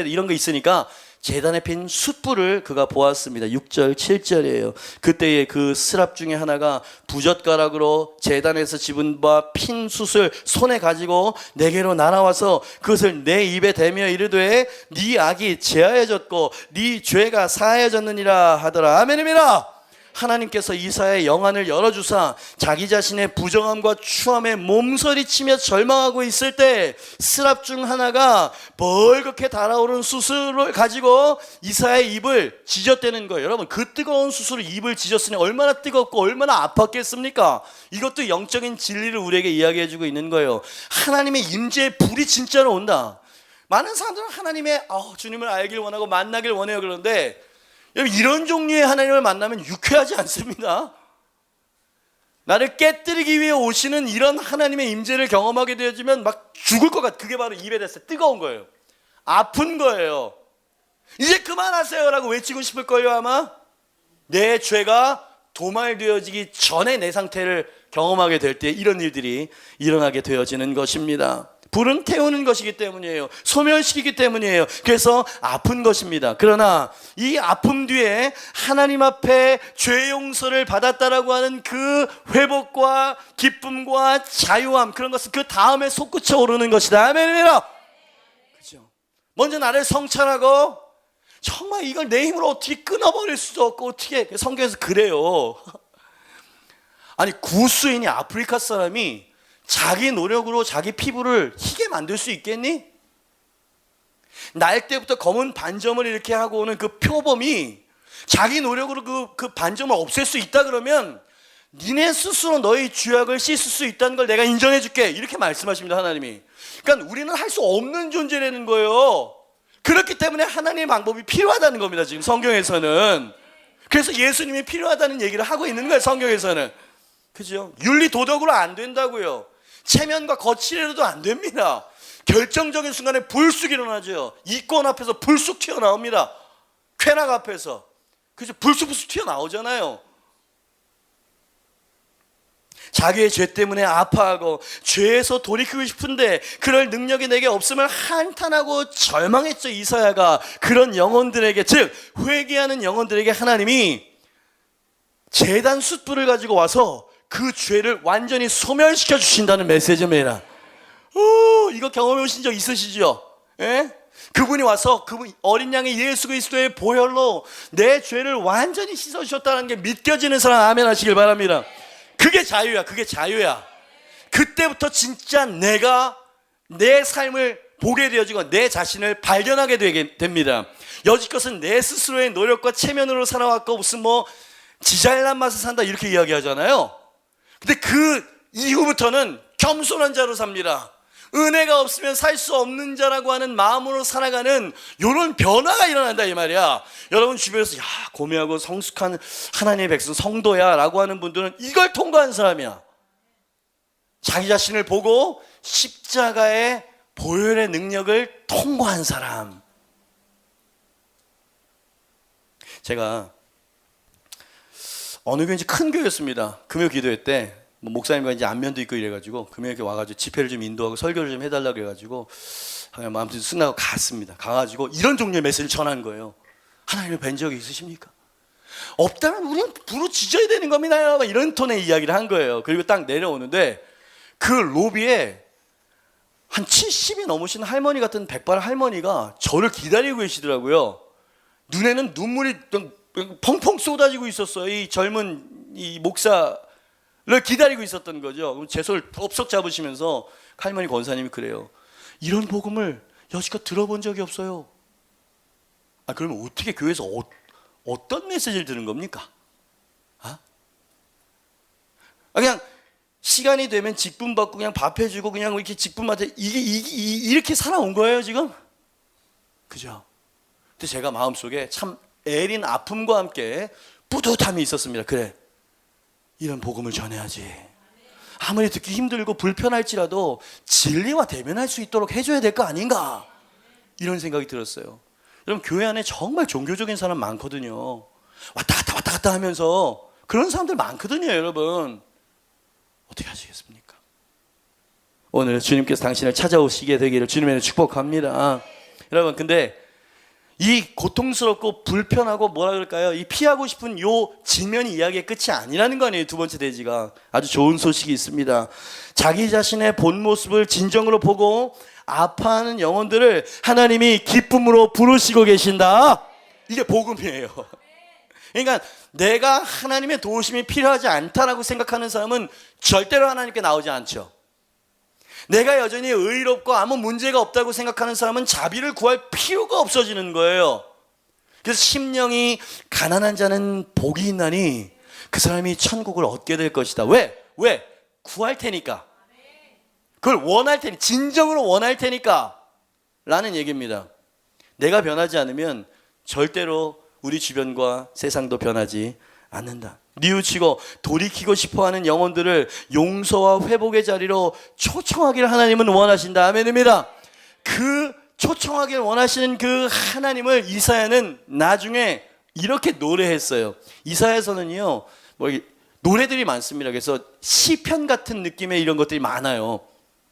이런 거 있으니까 제단에 핀 숯불을 그가 보았습니다. 6절 7절이에요. 그때에 그 스랍 중에 하나가 부젓가락으로 제단에서 집은 바 핀 숯을 손에 가지고 내게로 날아와서 그것을 내 입에 대며 이르되 네 악이 제하여졌고 네 죄가 사하여졌느니라 하더라. 아멘입니다. 하나님께서 이사야의 영안을 열어주사 자기 자신의 부정함과 추함에 몸서리치며 절망하고 있을 때 스랍 중 하나가 벌겋게 달아오른 수술을 가지고 이사야의 입을 지졌다는 거예요. 여러분, 그 뜨거운 수술을 입을 지졌으니 얼마나 뜨겁고 얼마나 아팠겠습니까? 이것도 영적인 진리를 우리에게 이야기해주고 있는 거예요. 하나님의 임재의 불이 진짜로 온다. 많은 사람들은 하나님의 주님을 알길 원하고 만나길 원해요. 그런데 여러분, 이런 종류의 하나님을 만나면 유쾌하지 않습니다. 나를 깨뜨리기 위해 오시는 이런 하나님의 임재를 경험하게 되어지면 막 죽을 것 같아. 그게 바로 입에 댔을 때 뜨거운 거예요. 아픈 거예요. 이제 그만하세요 라고 외치고 싶을 거예요. 아마 내 죄가 도말되어지기 전에 내 상태를 경험하게 될 때 이런 일들이 일어나게 되어지는 것입니다. 불은 태우는 것이기 때문이에요. 소멸시키기 때문이에요. 그래서 아픈 것입니다. 그러나 이 아픔 뒤에 하나님 앞에 죄 용서를 받았다라고 하는 그 회복과 기쁨과 자유함, 그런 것은 그 다음에 솟구쳐 오르는 것이다. 아멘입니다. 그렇죠? 먼저 나를 성찰하고 정말 이걸 내 힘으로 어떻게 끊어버릴 수도 없고 어떻게, 성경에서 그래요. 아니, 구스인이 아프리카 사람이 자기 노력으로 자기 피부를 희게 만들 수 있겠니? 날 때부터 검은 반점을 이렇게 하고 오는 그 표범이 자기 노력으로 그 반점을 없앨 수 있다 그러면 니네 스스로 너의 죄악을 씻을 수 있다는 걸 내가 인정해 줄게, 이렇게 말씀하십니다. 하나님이. 그러니까 우리는 할 수 없는 존재라는 거예요. 그렇기 때문에 하나님의 방법이 필요하다는 겁니다. 지금 성경에서는. 그래서 예수님이 필요하다는 얘기를 하고 있는 거예요. 성경에서는. 그죠? 윤리 도덕으로 안 된다고요. 체면과 거칠애로도 안 됩니다. 결정적인 순간에 불쑥 일어나죠. 이권 앞에서 불쑥 튀어나옵니다. 쾌락 앞에서. 그죠? 불쑥 튀어나오잖아요. 자기의 죄 때문에 아파하고 죄에서 돌이키고 싶은데 그럴 능력이 내게 없음을 한탄하고 절망했죠. 이사야가. 그런 영혼들에게, 즉 회개하는 영혼들에게 하나님이 제단 숯불을 가지고 와서 그 죄를 완전히 소멸시켜 주신다는 메시지입니다. 이거 경험해 보신 적 있으시죠? 예? 그분이 와서 그분 어린 양의 예수 그리스도의 보혈로 내 죄를 완전히 씻어주셨다는 게 믿겨지는 사람 아멘 하시길 바랍니다. 그게 자유야. 그게 자유야. 그때부터 진짜 내가 내 삶을 보게 되어지고 내 자신을 발견하게 되게 됩니다. 여지껏은 내 스스로의 노력과 체면으로 살아왔고 무슨 지잘난 맛을 산다 이렇게 이야기하잖아요. 근데 그 이후부터는 겸손한 자로 삽니다. 은혜가 없으면 살 수 없는 자라고 하는 마음으로 살아가는 이런 변화가 일어난다 이 말이야. 여러분 주변에서 고매하고 성숙한 하나님의 백성 성도야 라고 하는 분들은 이걸 통과한 사람이야. 자기 자신을 보고 십자가의 보혈의 능력을 통과한 사람. 제가 어느 교회인지 큰 교회였습니다. 금요 기도회 때 목사님과 이제 안면도 있고 이래가지고 금요일에 와가지고 집회를 좀 인도하고 설교를 좀 해달라고 그래가지고 아무튼 승낙하고 갔습니다. 가가지고 이런 종류의 메시지를 전한 거예요. 하나님을 뵌 적이 있으십니까? 없다면 우리는 부르짖어야 되는 겁니다. 이런 톤의 이야기를 한 거예요. 그리고 딱 내려오는데 그 로비에 한 70이 넘으신 할머니 같은 백발 할머니가 저를 기다리고 계시더라고요. 눈에는 눈물이 펑펑 쏟아지고 있었어요. 이 젊은 이 목사를 기다리고 있었던 거죠. 제 손을 덥석 잡으시면서 할머니 권사님이 그래요. 이런 복음을 여지껏 들어본 적이 없어요. 그러면 어떻게 교회에서 어떤 메시지를 들은 겁니까? 그냥 시간이 되면 직분 받고 그냥 밥 해주고 그냥 이렇게 직분 받아 이렇게 살아온 거예요 지금? 그죠? 근데 제가 마음속에 참 애린 아픔과 함께 뿌듯함이 있었습니다. 그래, 이런 복음을 전해야지. 아무리 듣기 힘들고 불편할지라도 진리와 대면할 수 있도록 해줘야 될 거 아닌가, 이런 생각이 들었어요. 여러분, 교회 안에 정말 종교적인 사람 많거든요. 왔다 갔다 하면서 그런 사람들 많거든요. 여러분, 어떻게 하시겠습니까? 오늘 주님께서 당신을 찾아오시게 되기를 주님의 축복합니다. 여러분, 근데 이 고통스럽고 불편하고 뭐라 그럴까요? 이 피하고 싶은 요 지면이 이야기의 끝이 아니라는 거 아니에요. 두 번째 대지가 아주 좋은 소식이 있습니다. 자기 자신의 본 모습을 진정으로 보고 아파하는 영혼들을 하나님이 기쁨으로 부르시고 계신다. 이게 복음이에요. 그러니까 내가 하나님의 도우심이 필요하지 않다라고 생각하는 사람은 절대로 하나님께 나오지 않죠. 내가 여전히 의롭고 아무 문제가 없다고 생각하는 사람은 자비를 구할 필요가 없어지는 거예요. 그래서 심령이 가난한 자는 복이 있나니 그 사람이 천국을 얻게 될 것이다. 왜? 구할 테니까. 그걸 원할 테니, 진정으로 원할 테니까 라는 얘기입니다. 내가 변하지 않으면 절대로 우리 주변과 세상도 변하지 않는다. 뉘우치고 돌이키고 싶어하는 영혼들을 용서와 회복의 자리로 초청하기를 하나님은 원하신다. 아멘입니다. 그 초청하기를 원하시는 그 하나님을 이사야는 나중에 이렇게 노래했어요. 이사야서는요, 노래들이 많습니다. 그래서 시편 같은 느낌의 이런 것들이 많아요.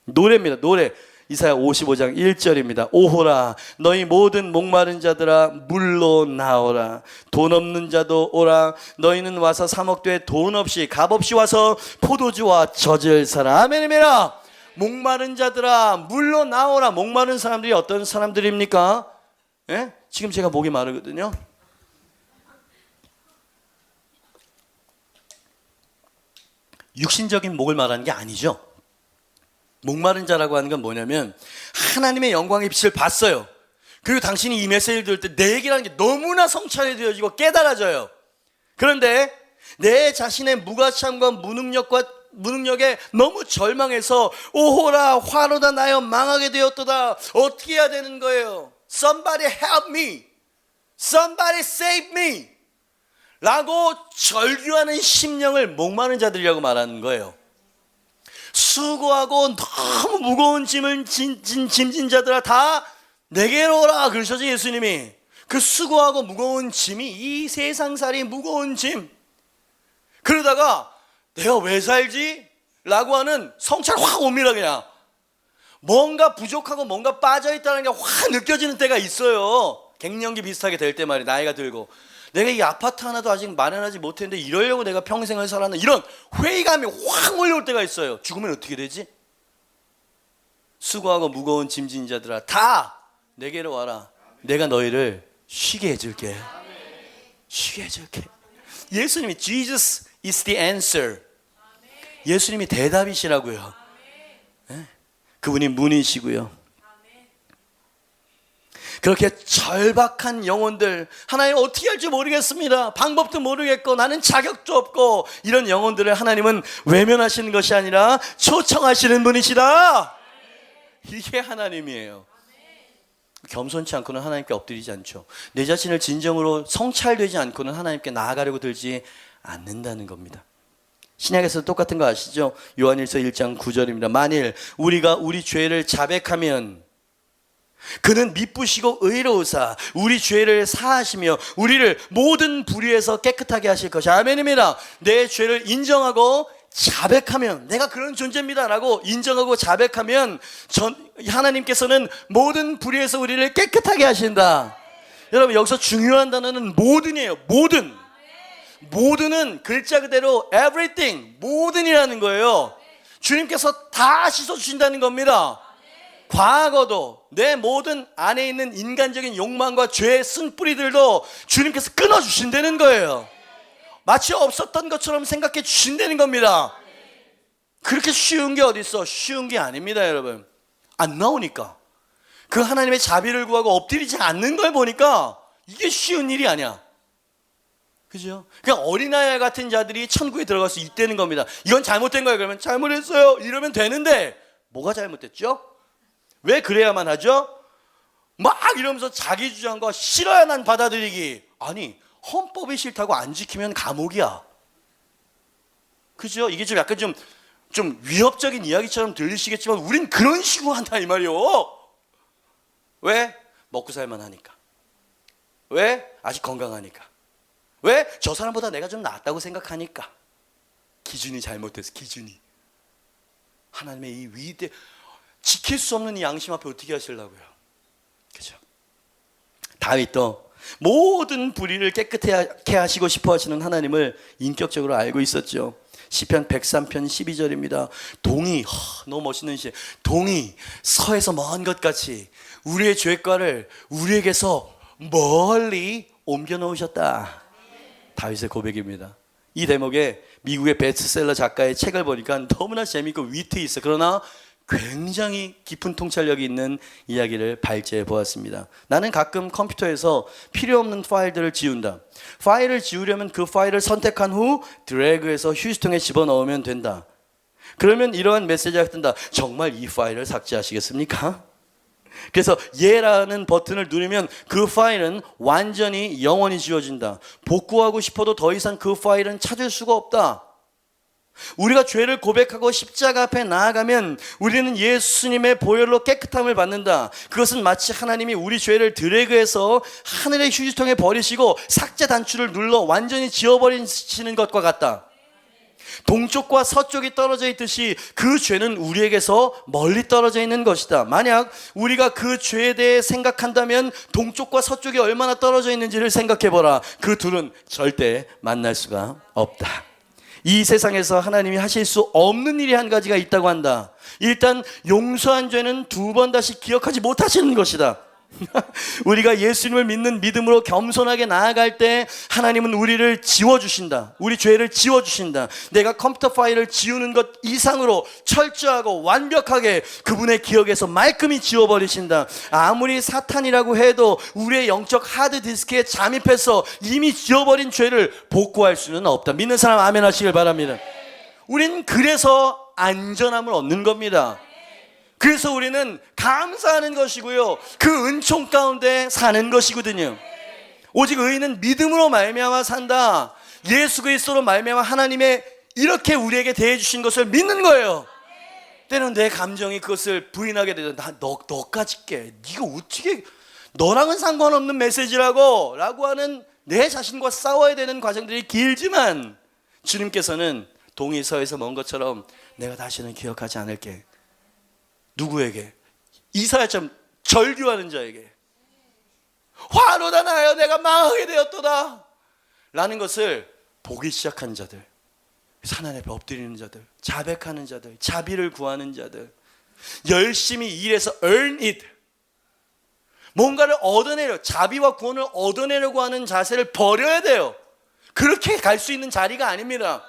노래입니다. 노래. 이사야 55장 1절입니다. 오호라 너희 모든 목마른 자들아 물로 나오라. 돈 없는 자도 오라. 너희는 와서 사 먹되 돈 없이 값 없이 와서 포도주와 젖을 사라. 아멘입니다. 목마른 자들아 물로 나오라. 목마른 사람들이 어떤 사람들입니까? 예? 지금 제가 목이 마르거든요. 육신적인 목을 말하는 게 아니죠. 목마른 자라고 하는 건 뭐냐면 하나님의 영광의 빛을 봤어요. 그리고 당신이 이 메시지를 들을 때 내 얘기라는 게 너무나 성찰이 되어지고 깨달아져요. 그런데 내 자신의 무가참과 무능력에 너무 절망해서 오호라 화로다 나여 망하게 되었도다. 어떻게 해야 되는 거예요? Somebody help me. Somebody save me. 라고 절규하는 심령을 목마른 자들이라고 말하는 거예요. 수고하고 너무 무거운 짐을 짐진 자들아 다 내게로 오라 그러셔서 예수님이. 그 수고하고 무거운 짐이 이 세상살이 무거운 짐. 그러다가 내가 왜 살지? 라고 하는 성찰 확 옵니다. 그냥 뭔가 부족하고 뭔가 빠져있다는 게 확 느껴지는 때가 있어요. 갱년기 비슷하게 될 때 말이에요. 나이가 들고 내가 이 아파트 하나도 아직 마련하지 못했는데 이러려고 내가 평생을 살았나, 이런 회의감이 확 몰려올 때가 있어요. 죽으면 어떻게 되지? 수고하고 무거운 짐진 자들아 다 내게로 와라. 내가 너희를 쉬게 해줄게. 쉬게 해줄게. 예수님이 Jesus is the answer. 예수님이 대답이시라고요. 네? 그분이 문이시고요. 그렇게 절박한 영혼들, 하나님 어떻게 할지 모르겠습니다. 방법도 모르겠고 나는 자격도 없고, 이런 영혼들을 하나님은 외면하시는 것이 아니라 초청하시는 분이시다. 이게 하나님이에요. 겸손치 않고는 하나님께 엎드리지 않죠. 내 자신을 진정으로 성찰되지 않고는 하나님께 나아가려고 들지 않는다는 겁니다. 신약에서도 똑같은 거 아시죠? 요한일서 1장 9절입니다. 만일 우리가 우리 죄를 자백하면 그는 미쁘시고 의로우사 우리 죄를 사하시며 우리를 모든 불의에서 깨끗하게 하실 것이야. 아멘입니다. 내 죄를 인정하고 자백하면, 내가 그런 존재입니다 라고 인정하고 자백하면 하나님께서는 모든 불의에서 우리를 깨끗하게 하신다. 여러분, 여기서 중요한 단어는 모든이에요. 모든. 모든은 글자 그대로 everything, 모든이라는 거예요. 주님께서 다 씻어주신다는 겁니다. 과거도 내 모든 안에 있는 인간적인 욕망과 죄의 쓴뿌리들도 주님께서 끊어주신다는 거예요. 마치 없었던 것처럼 생각해 주신다는 겁니다. 그렇게 쉬운 게 어디 있어? 쉬운 게 아닙니다, 여러분. 안 나오니까. 그 하나님의 자비를 구하고 엎드리지 않는 걸 보니까 이게 쉬운 일이 아니야. 그죠? 그냥 어린아이 같은 자들이 천국에 들어갈 수 있다는 겁니다. 이건 잘못된 거예요. 그러면 잘못했어요 이러면 되는데, 뭐가 잘못됐죠? 왜 그래야만 하죠? 막 이러면서 자기 주장과 싫어야 난 받아들이기. 아니, 헌법이 싫다고 안 지키면 감옥이야. 그죠? 이게 좀 약간 좀 좀 위협적인 이야기처럼 들리시겠지만 우린 그런 식으로 한다 이 말이요. 왜? 먹고 살만 하니까. 왜? 아직 건강하니까. 왜? 저 사람보다 내가 좀 낫다고 생각하니까. 기준이 잘못돼서, 기준이. 하나님의 이 위대, 지킬 수 없는 이 양심 앞에 어떻게 하시려고요? 그죠? 다윗도 모든 불의를 깨끗하게 하시고 싶어 하시는 하나님을 인격적으로 알고 있었죠. 시편 103편 12절입니다. 동이, 너무 멋있는 시, 동이 서에서 먼 것 같이 우리의 죄과를 우리에게서 멀리 옮겨 놓으셨다. 다윗의 고백입니다. 이 대목에 미국의 베스트셀러 작가의 책을 보니까 너무나 재미있고 위트 있어. 그러나 굉장히 깊은 통찰력이 있는 이야기를 발제해 보았습니다. 나는 가끔 컴퓨터에서 필요 없는 파일들을 지운다. 파일을 지우려면 그 파일을 선택한 후 드래그해서 휴지통에 집어넣으면 된다. 그러면 이러한 메시지가 뜬다. 정말 이 파일을 삭제하시겠습니까? 그래서 예라는 버튼을 누르면 그 파일은 완전히 영원히 지워진다. 복구하고 싶어도 더 이상 그 파일은 찾을 수가 없다. 우리가 죄를 고백하고 십자가 앞에 나아가면 우리는 예수님의 보혈로 깨끗함을 받는다. 그것은 마치 하나님이 우리 죄를 드래그해서 하늘의 휴지통에 버리시고 삭제 단추를 눌러 완전히 지워버리시는 것과 같다. 동쪽과 서쪽이 떨어져 있듯이 그 죄는 우리에게서 멀리 떨어져 있는 것이다. 만약 우리가 그 죄에 대해 생각한다면 동쪽과 서쪽이 얼마나 떨어져 있는지를 생각해보라. 그 둘은 절대 만날 수가 없다. 이 세상에서 하나님이 하실 수 없는 일이 한 가지가 있다고 한다. 일단 용서한 죄는 두 번 다시 기억하지 못하시는 것이다. 우리가 예수님을 믿는 믿음으로 겸손하게 나아갈 때 하나님은 우리를 지워주신다. 우리 죄를 지워주신다. 내가 컴퓨터 파일을 지우는 것 이상으로 철저하고 완벽하게 그분의 기억에서 말끔히 지워버리신다. 아무리 사탄이라고 해도 우리의 영적 하드디스크에 잠입해서 이미 지워버린 죄를 복구할 수는 없다. 믿는 사람 아멘 하시길 바랍니다. 우린 그래서 안전함을 얻는 겁니다. 그래서 우리는 감사하는 것이고요, 그 은총 가운데 사는 것이거든요. 오직 의인은 믿음으로 말미암아 산다. 예수 그리스도로 말미암아 하나님의 이렇게 우리에게 대해 주신 것을 믿는 거예요. 때는 내 감정이 그것을 부인하게 되죠. 너까지 깨, 네가 어떻게, 너랑은 상관없는 메시지라고 라고 하는 내 자신과 싸워야 되는 과정들이 길지만, 주님께서는 동이 서에서 먼 것처럼 내가 다시는 기억하지 않을게. 누구에게? 이사야처럼 절규하는 자에게. 화로다 나여 내가 망하게 되었도다 라는 것을 보기 시작한 자들, 하나님 앞에 엎드리는 자들, 자백하는 자들, 자비를 구하는 자들, 열심히 일해서 earn it, 뭔가를 얻어내려, 자비와 구원을 얻어내려고 하는 자세를 버려야 돼요. 그렇게 갈 수 있는 자리가 아닙니다.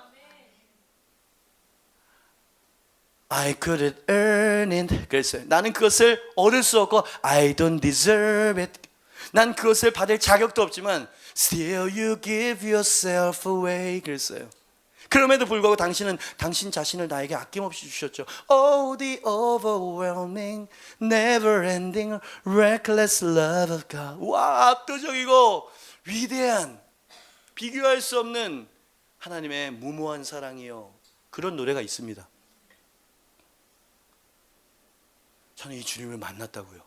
I couldn't earn it. 그랬어요. 나는 그것을 얻을 수 없고 I don't deserve it. 난 그것을 받을 자격도 없지만 Still you give yourself away. 그랬어요. 그럼에도 불구하고 당신은 당신 자신을 나에게 아낌없이 주셨죠. Oh, the overwhelming, never-ending, reckless love of God. 와, 압도적이고 위대한, 비교할 수 없는 하나님의 무모한 사랑이요. 그런 노래가 있습니다. 저는 이 주님을 만났다고요.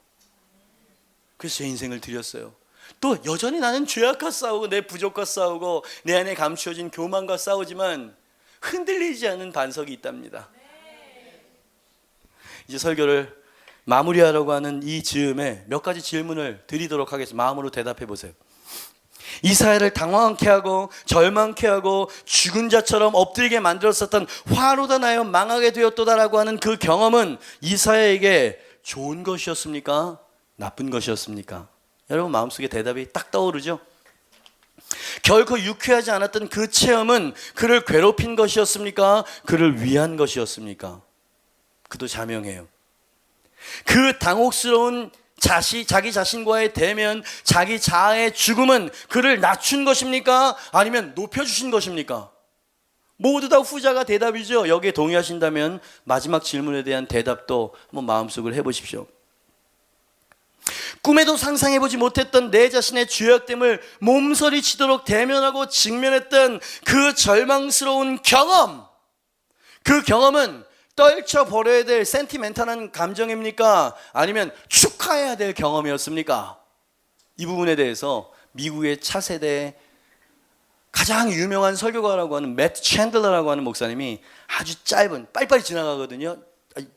그래서 제 인생을 드렸어요. 또 여전히 나는 죄악과 싸우고 내 부족과 싸우고 내 안에 감추어진 교만과 싸우지만 흔들리지 않는 반석이 있답니다. 이제 설교를 마무리하려고 하는 이 즈음에 몇 가지 질문을 드리도록 하겠습니다. 마음으로 대답해 보세요. 이사야를 당황케 하고 절망케 하고 죽은 자처럼 엎드리게 만들었었던 화로다 나여 망하게 되었도다라고 하는 그 경험은 이사야에게 좋은 것이었습니까? 나쁜 것이었습니까? 여러분 마음속에 대답이 딱 떠오르죠? 결코 유쾌하지 않았던 그 체험은 그를 괴롭힌 것이었습니까? 그를 위한 것이었습니까? 그도 자명해요. 그 당혹스러운 자기 자신과의 대면, 자기 자아의 죽음은 그를 낮춘 것입니까? 아니면 높여주신 것입니까? 모두 다 후자가 대답이죠. 여기에 동의하신다면 마지막 질문에 대한 대답도 한번 마음속으로 해보십시오. 꿈에도 상상해보지 못했던 내 자신의 죄악됨을 몸서리치도록 대면하고 직면했던 그 절망스러운 경험, 그 경험은 떨쳐버려야 될 센티멘탈한 감정입니까? 아니면 축하해야 될 경험이었습니까? 이 부분에 대해서 미국의 차세대 가장 유명한 설교가라고 하는 매트 챈들러라고 하는 목사님이 아주 짧은, 빨리빨리 지나가거든요.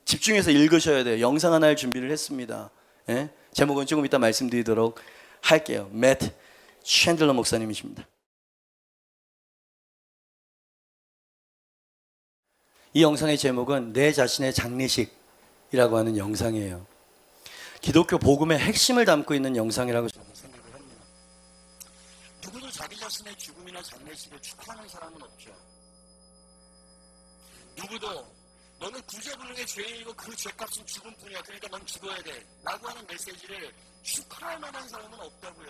집중해서 읽으셔야 돼요. 영상 하나를 준비를 했습니다. 예? 제목은 조금 이따 말씀드리도록 할게요. 매트 챈들러 목사님이십니다. 이 영상의 제목은 내 자신의 장례식이라고 하는 영상이에요. 기독교 복음의 핵심을 담고 있는 영상이라고 저는 생각을 합니다. 누구도 자기 자신의 죽음이나 장례식을 축하하는 사람은 없죠. 누구도 너는 구제불능의 죄인이고 그 죄값은 죽음뿐이야, 그러니까 넌 죽어야 돼 라고 하는 메시지를 축하할 만한 사람은 없다고요.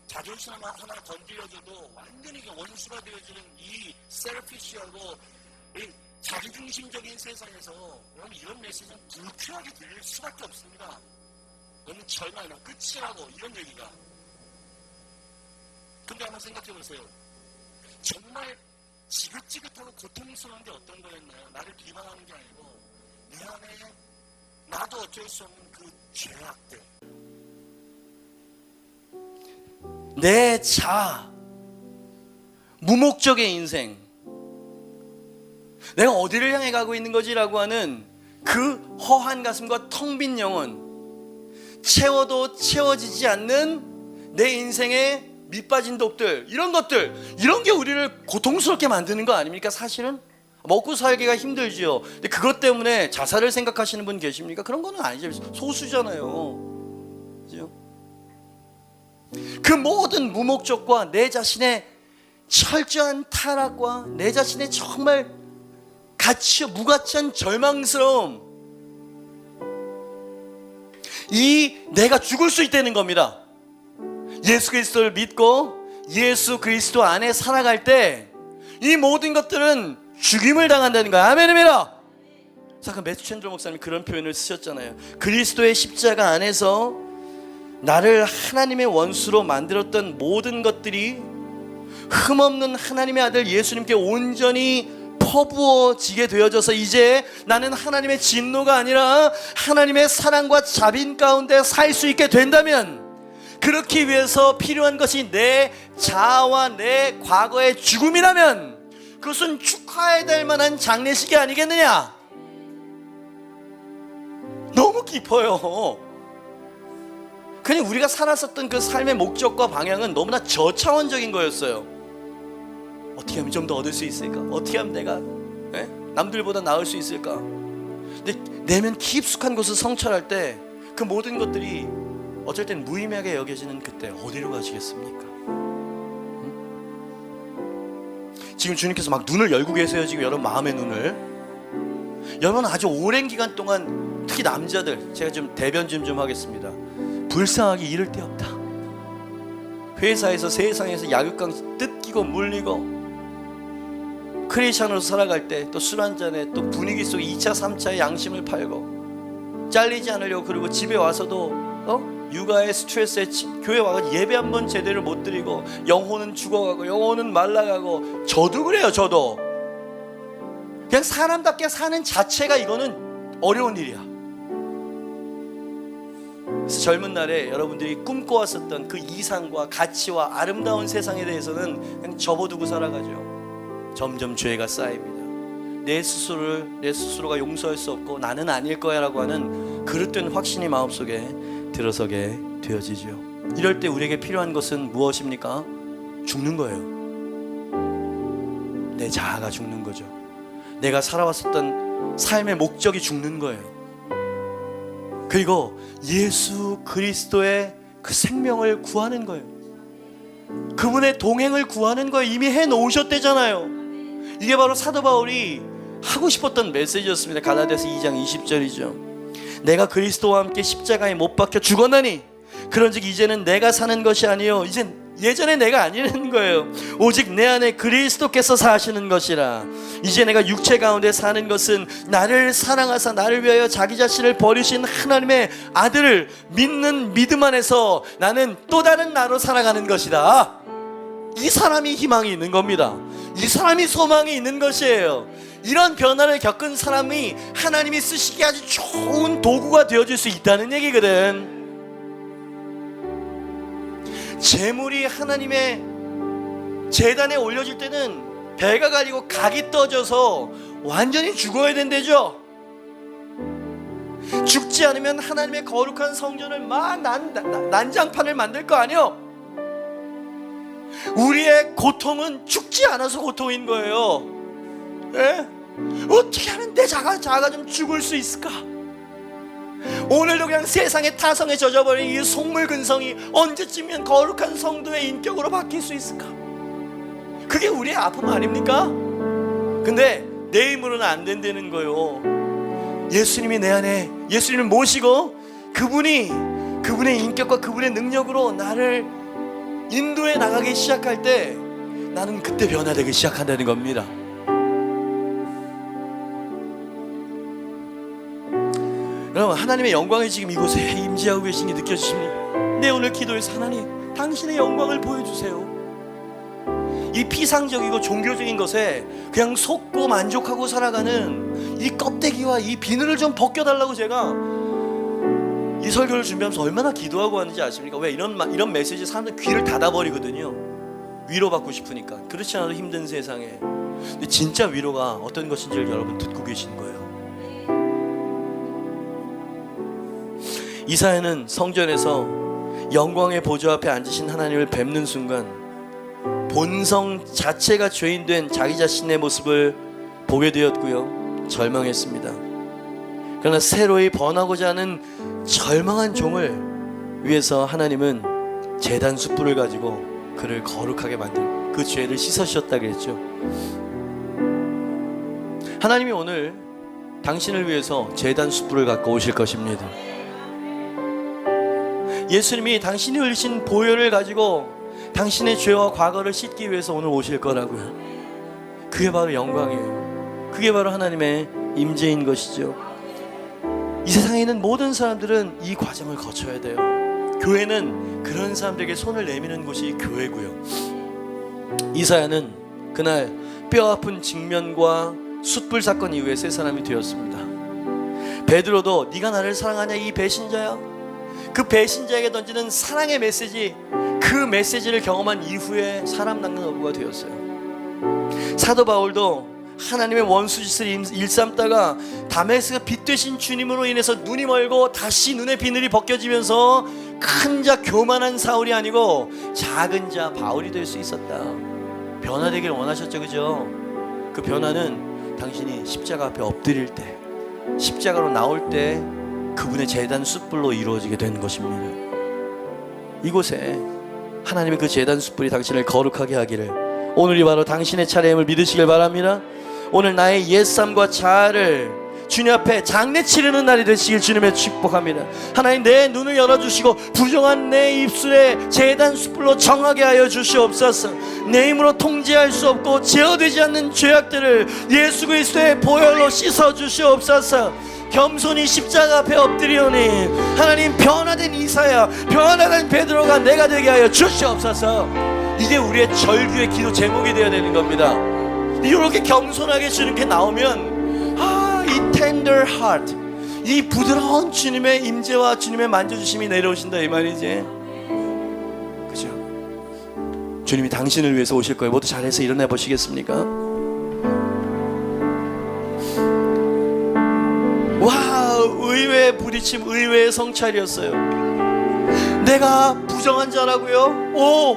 자존심 하나 건드려줘도 완전히 원수가 되어지는 이 셀피시하고 자기중심적인 세상에서 여러분 이런 메시지는 불쾌하게 들릴 수밖에 없습니다. 너는 절망이나 끝이라고 이런 얘기가. 근데 한번 생각해 보세요. 정말 지긋지긋하고 고통스러운 게 어떤 거였나요? 나를 비방하는 게 아니고 내 안에 나도 어쩔 수 없는 그 죄악들, 내 자아, 무목적의 인생, 내가 어디를 향해 가고 있는 거지라고 하는 그 허한 가슴과 텅 빈 영혼, 채워도 채워지지 않는 내 인생의 밑빠진 독들, 이런 것들, 이런 게 우리를 고통스럽게 만드는 거 아닙니까? 사실은 먹고 살기가 힘들지요. 근데 그것 때문에 자살을 생각하시는 분 계십니까? 그런 거는 아니죠. 소수잖아요. 그죠? 그 모든 무목적과 내 자신의 철저한 타락과 내 자신의 정말 무가치한 절망스러움, 이 내가 죽을 수 있다는 겁니다. 예수 그리스도를 믿고 예수 그리스도 안에 살아갈 때 이 모든 것들은 죽임을 당한다는 거야. 아멘입니다. 잠깐 매트 챈들러 목사님이 그런 표현을 쓰셨잖아요. 그리스도의 십자가 안에서 나를 하나님의 원수로 만들었던 모든 것들이 흠없는 하나님의 아들 예수님께 온전히 퍼부어지게 되어져서 이제 나는 하나님의 진노가 아니라 하나님의 사랑과 자빈 가운데 살 수 있게 된다면, 그렇기 위해서 필요한 것이 내 자아와 내 과거의 죽음이라면 그것은 축하해야 될 만한 장례식이 아니겠느냐. 너무 깊어요. 그냥 우리가 살았었던 그 삶의 목적과 방향은 너무나 저차원적인 거였어요. 어떻게 하면 좀 더 얻을 수 있을까? 어떻게 하면 내가 남들보다 나을 수 있을까? 근데 내면 깊숙한 곳을 성찰할 때 그 모든 것들이 어쩔 땐 무의미하게 여겨지는 그때 어디로 가시겠습니까? 지금 주님께서 막 눈을 열고 계세요. 지금 여러분 마음의 눈을. 여러분 아주 오랜 기간 동안 특히 남자들, 제가 좀 대변 좀 하겠습니다. 불쌍하기 이를 데 없다. 회사에서 세상에서 약육강 뜯기고 물리고 크리스찬으로 살아갈 때 또 술 한잔에 또 분위기 속에 2차 3차의 양심을 팔고 잘리지 않으려고, 그리고 집에 와서도 육아의 스트레스에 교회 와서 예배 한 번 제대로 못 드리고 영혼은 죽어가고 영혼은 말라가고. 저도 그래요. 저도 그냥 사람답게 사는 자체가 이거는 어려운 일이야. 그래서 젊은 날에 여러분들이 꿈꿔왔었던 그 이상과 가치와 아름다운 세상에 대해서는 그냥 접어두고 살아가죠. 점점 죄가 쌓입니다. 내 스스로가 용서할 수 없고 나는 아닐 거야 라고 하는 그릇된 확신이 마음속에 들어서게 되어지죠. 이럴 때 우리에게 필요한 것은 무엇입니까? 죽는 거예요. 내 자아가 죽는 거죠. 내가 살아왔었던 삶의 목적이 죽는 거예요. 그리고 예수 그리스도의 그 생명을 구하는 거예요. 그분의 동행을 구하는 거예요. 이미 해놓으셨대잖아요. 이게 바로 사도 바울이 하고 싶었던 메시지였습니다. 갈라디아서 2장 20절이죠. 내가 그리스도와 함께 십자가에 못 박혀 죽었나니 그런즉 이제는 내가 사는 것이 아니요 이젠 예전에 내가 아니라는 거예요. 오직 내 안에 그리스도께서 사시는 것이라. 이제 내가 육체 가운데 사는 것은 나를 사랑하사 나를 위하여 자기 자신을 버리신 하나님의 아들을 믿는 믿음 안에서 나는 또 다른 나로 살아가는 것이다. 이 사람이 희망이 있는 겁니다. 이 사람이 소망이 있는 것이에요. 이런 변화를 겪은 사람이 하나님이 쓰시기에 아주 좋은 도구가 되어줄 수 있다는 얘기거든. 재물이 하나님의 제단에 올려질 때는 배가 가리고 각이 떠져서 완전히 죽어야 된대죠. 죽지 않으면 하나님의 거룩한 성전을 막 난장판을 만들 거 아니요. 우리의 고통은 죽지 않아서 고통인 거예요. 예? 어떻게 하면 내 자아가 좀 죽을 수 있을까? 오늘도 그냥 세상의 타성에 젖어버린 이 속물근성이 언제쯤이면 거룩한 성도의 인격으로 바뀔 수 있을까? 그게 우리의 아픔 아닙니까? 근데 내 힘으로는 안 된다는 거요. 예수님이 내 안에, 예수님을 모시고 그분의 인격과 그분의 능력으로 나를 인도해 나가기 시작할 때 나는 그때 변화되기 시작한다는 겁니다. 여러분, 하나님의 영광이 지금 이곳에 임재하고 계신 게 느껴지십니까? 내 오늘 기도에서 하나님, 당신의 영광을 보여주세요. 이 피상적이고 종교적인 것에 그냥 속고 만족하고 살아가는 이 껍데기와 이 비늘을 좀 벗겨달라고 제가 이 설교를 준비하면서 얼마나 기도하고 하는지 아십니까? 왜 이런 메시지 사람들 귀를 닫아버리거든요. 위로받고 싶으니까. 그렇지 않아도 힘든 세상에. 근데 진짜 위로가 어떤 것인지를 여러분 듣고 계신 거예요. 이사야는 성전에서 영광의 보좌 앞에 앉으신 하나님을 뵙는 순간 본성 자체가 죄인된 자기 자신의 모습을 보게 되었고요, 절망했습니다. 그러나 새로이 번하고자 하는 절망한 종을 위해서 하나님은 제단 숯불을 가지고 그를 거룩하게 만들고 그 죄를 씻으셨다 그랬죠. 하나님이 오늘 당신을 위해서 제단 숯불을 갖고 오실 것입니다. 예수님이 당신이 흘리신 보혈을 가지고 당신의 죄와 과거를 씻기 위해서 오늘 오실 거라고요. 그게 바로 영광이에요. 그게 바로 하나님의 임재인 것이죠. 이 세상에 있는 모든 사람들은 이 과정을 거쳐야 돼요. 교회는 그런 사람들에게 손을 내미는 곳이 교회고요. 이사야는 그날 뼈아픈 직면과 숯불 사건 이후에 새 사람이 되었습니다. 베드로도 네가 나를 사랑하냐 이 배신자야, 그 배신자에게 던지는 사랑의 메시지, 그 메시지를 경험한 이후에 사람 낚는 어부가 되었어요. 사도 바울도 하나님의 원수짓을 일삼다가 다메섹가 빛 되신 주님으로 인해서 눈이 멀고 다시 눈의 비늘이 벗겨지면서 큰 자 교만한 사울이 아니고 작은 자 바울이 될 수 있었다. 변화되길 원하셨죠, 그죠? 그 변화는 당신이 십자가 앞에 엎드릴 때, 십자가로 나올 때 그분의 제단 숯불로 이루어지게 된 것입니다. 이곳에 하나님의 그 제단 숯불이 당신을 거룩하게 하기를, 오늘이 바로 당신의 차례임을 믿으시길 바랍니다. 오늘 나의 옛삶과 자아를 주님 앞에 장례 치르는 날이 되시길 주님의 축복합니다. 하나님, 내 눈을 열어주시고 부정한 내 입술에 제단 숯불로 정하게 하여 주시옵소서. 내 힘으로 통제할 수 없고 제어되지 않는 죄악들을 예수 그리스도의 보혈로 씻어 주시옵소서. 겸손히 십자가 앞에 엎드리오니 하나님, 변화된 이사야, 변화된 베드로가 내가 되게 하여 주시옵소서. 이게 우리의 절규의 기도 제목이 되어야 되는 겁니다. 이렇게 겸손하게 주님께 나오면 이 tender heart, 이 부드러운 주님의 임재와 주님의 만져주심이 내려오신다 이 말이지. 그죠? 주님이 당신을 위해서 오실 거예요. 모두 잘해서 일어나 보시겠습니까? 와, 의외의 부딪힘, 의외의 성찰이었어요. 내가 부정한 자라고요? 오,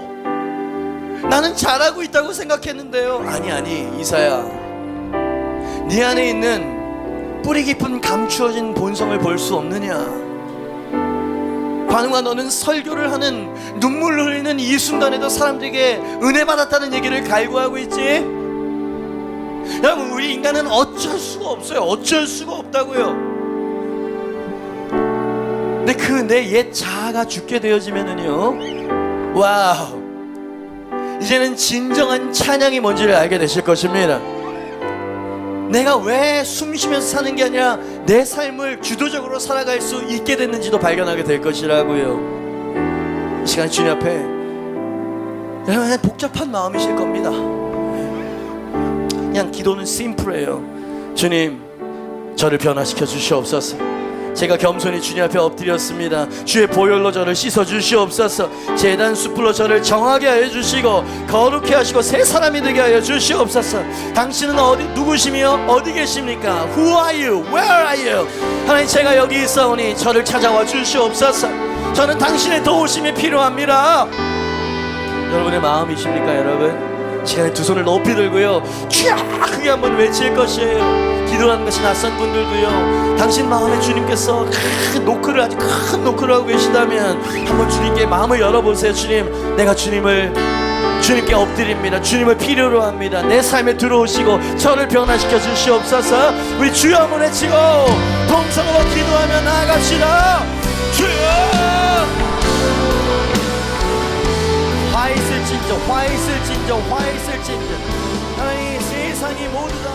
나는 잘하고 있다고 생각했는데요. 아니 이사야, 네 안에 있는 뿌리 깊은 감추어진 본성을 볼 수 없느냐? 관웅아, 너는 설교를 하는, 눈물을 흘리는 이 순간에도 사람들에게 은혜 받았다는 얘기를 갈구하고 있지? 여러분, 우리 인간은 어쩔 수가 없어요. 어쩔 수가 없다고요. 근데 그 내 옛 자아가 죽게 되어지면은요, 와우, 이제는 진정한 찬양이 뭔지를 알게 되실 것입니다. 내가 왜 숨쉬면서 사는 게 아니라 내 삶을 주도적으로 살아갈 수 있게 됐는지도 발견하게 될 것이라고요. 이 시간 주님 앞에 여러분 복잡한 마음이실 겁니다. 그냥 기도는 심플해요. 주님, 저를 변화시켜 주시옵소서. 제가 겸손히 주님 앞에 엎드렸습니다. 주의 보혈로 저를 씻어 주시옵소서. 제단 숯불로 저를 정하게 하여 주시고 거룩해 하시고 새 사람이 되게 하여 주시옵소서. 당신은 누구시며 어디 계십니까? Who are you? Where are you? 하나님, 제가 여기 있사오니 저를 찾아와 주시옵소서. 저는 당신의 도우심이 필요합니다. 여러분의 마음이십니까? 여러분, 시간에 두 손을 높이 들고요, 주야 크게 한번 외칠 것이에요. 기도하는 것이 낯선 분들도요, 당신 마음에 주님께서 큰 노크를, 아주 큰 노크를 하고 계시다면 한번 주님께 마음을 열어보세요. 주님, 내가 주님께 엎드립니다. 주님을 필요로 합니다. 내 삶에 들어오시고 저를 변화시켜 주시옵소서. 우리 주여 한번 외치고 동성으로 기도하며 나아갑시다. 주여! 화 있을진저, 화 있을진저, 화 있을진저. 하나님, 세상이 모두 다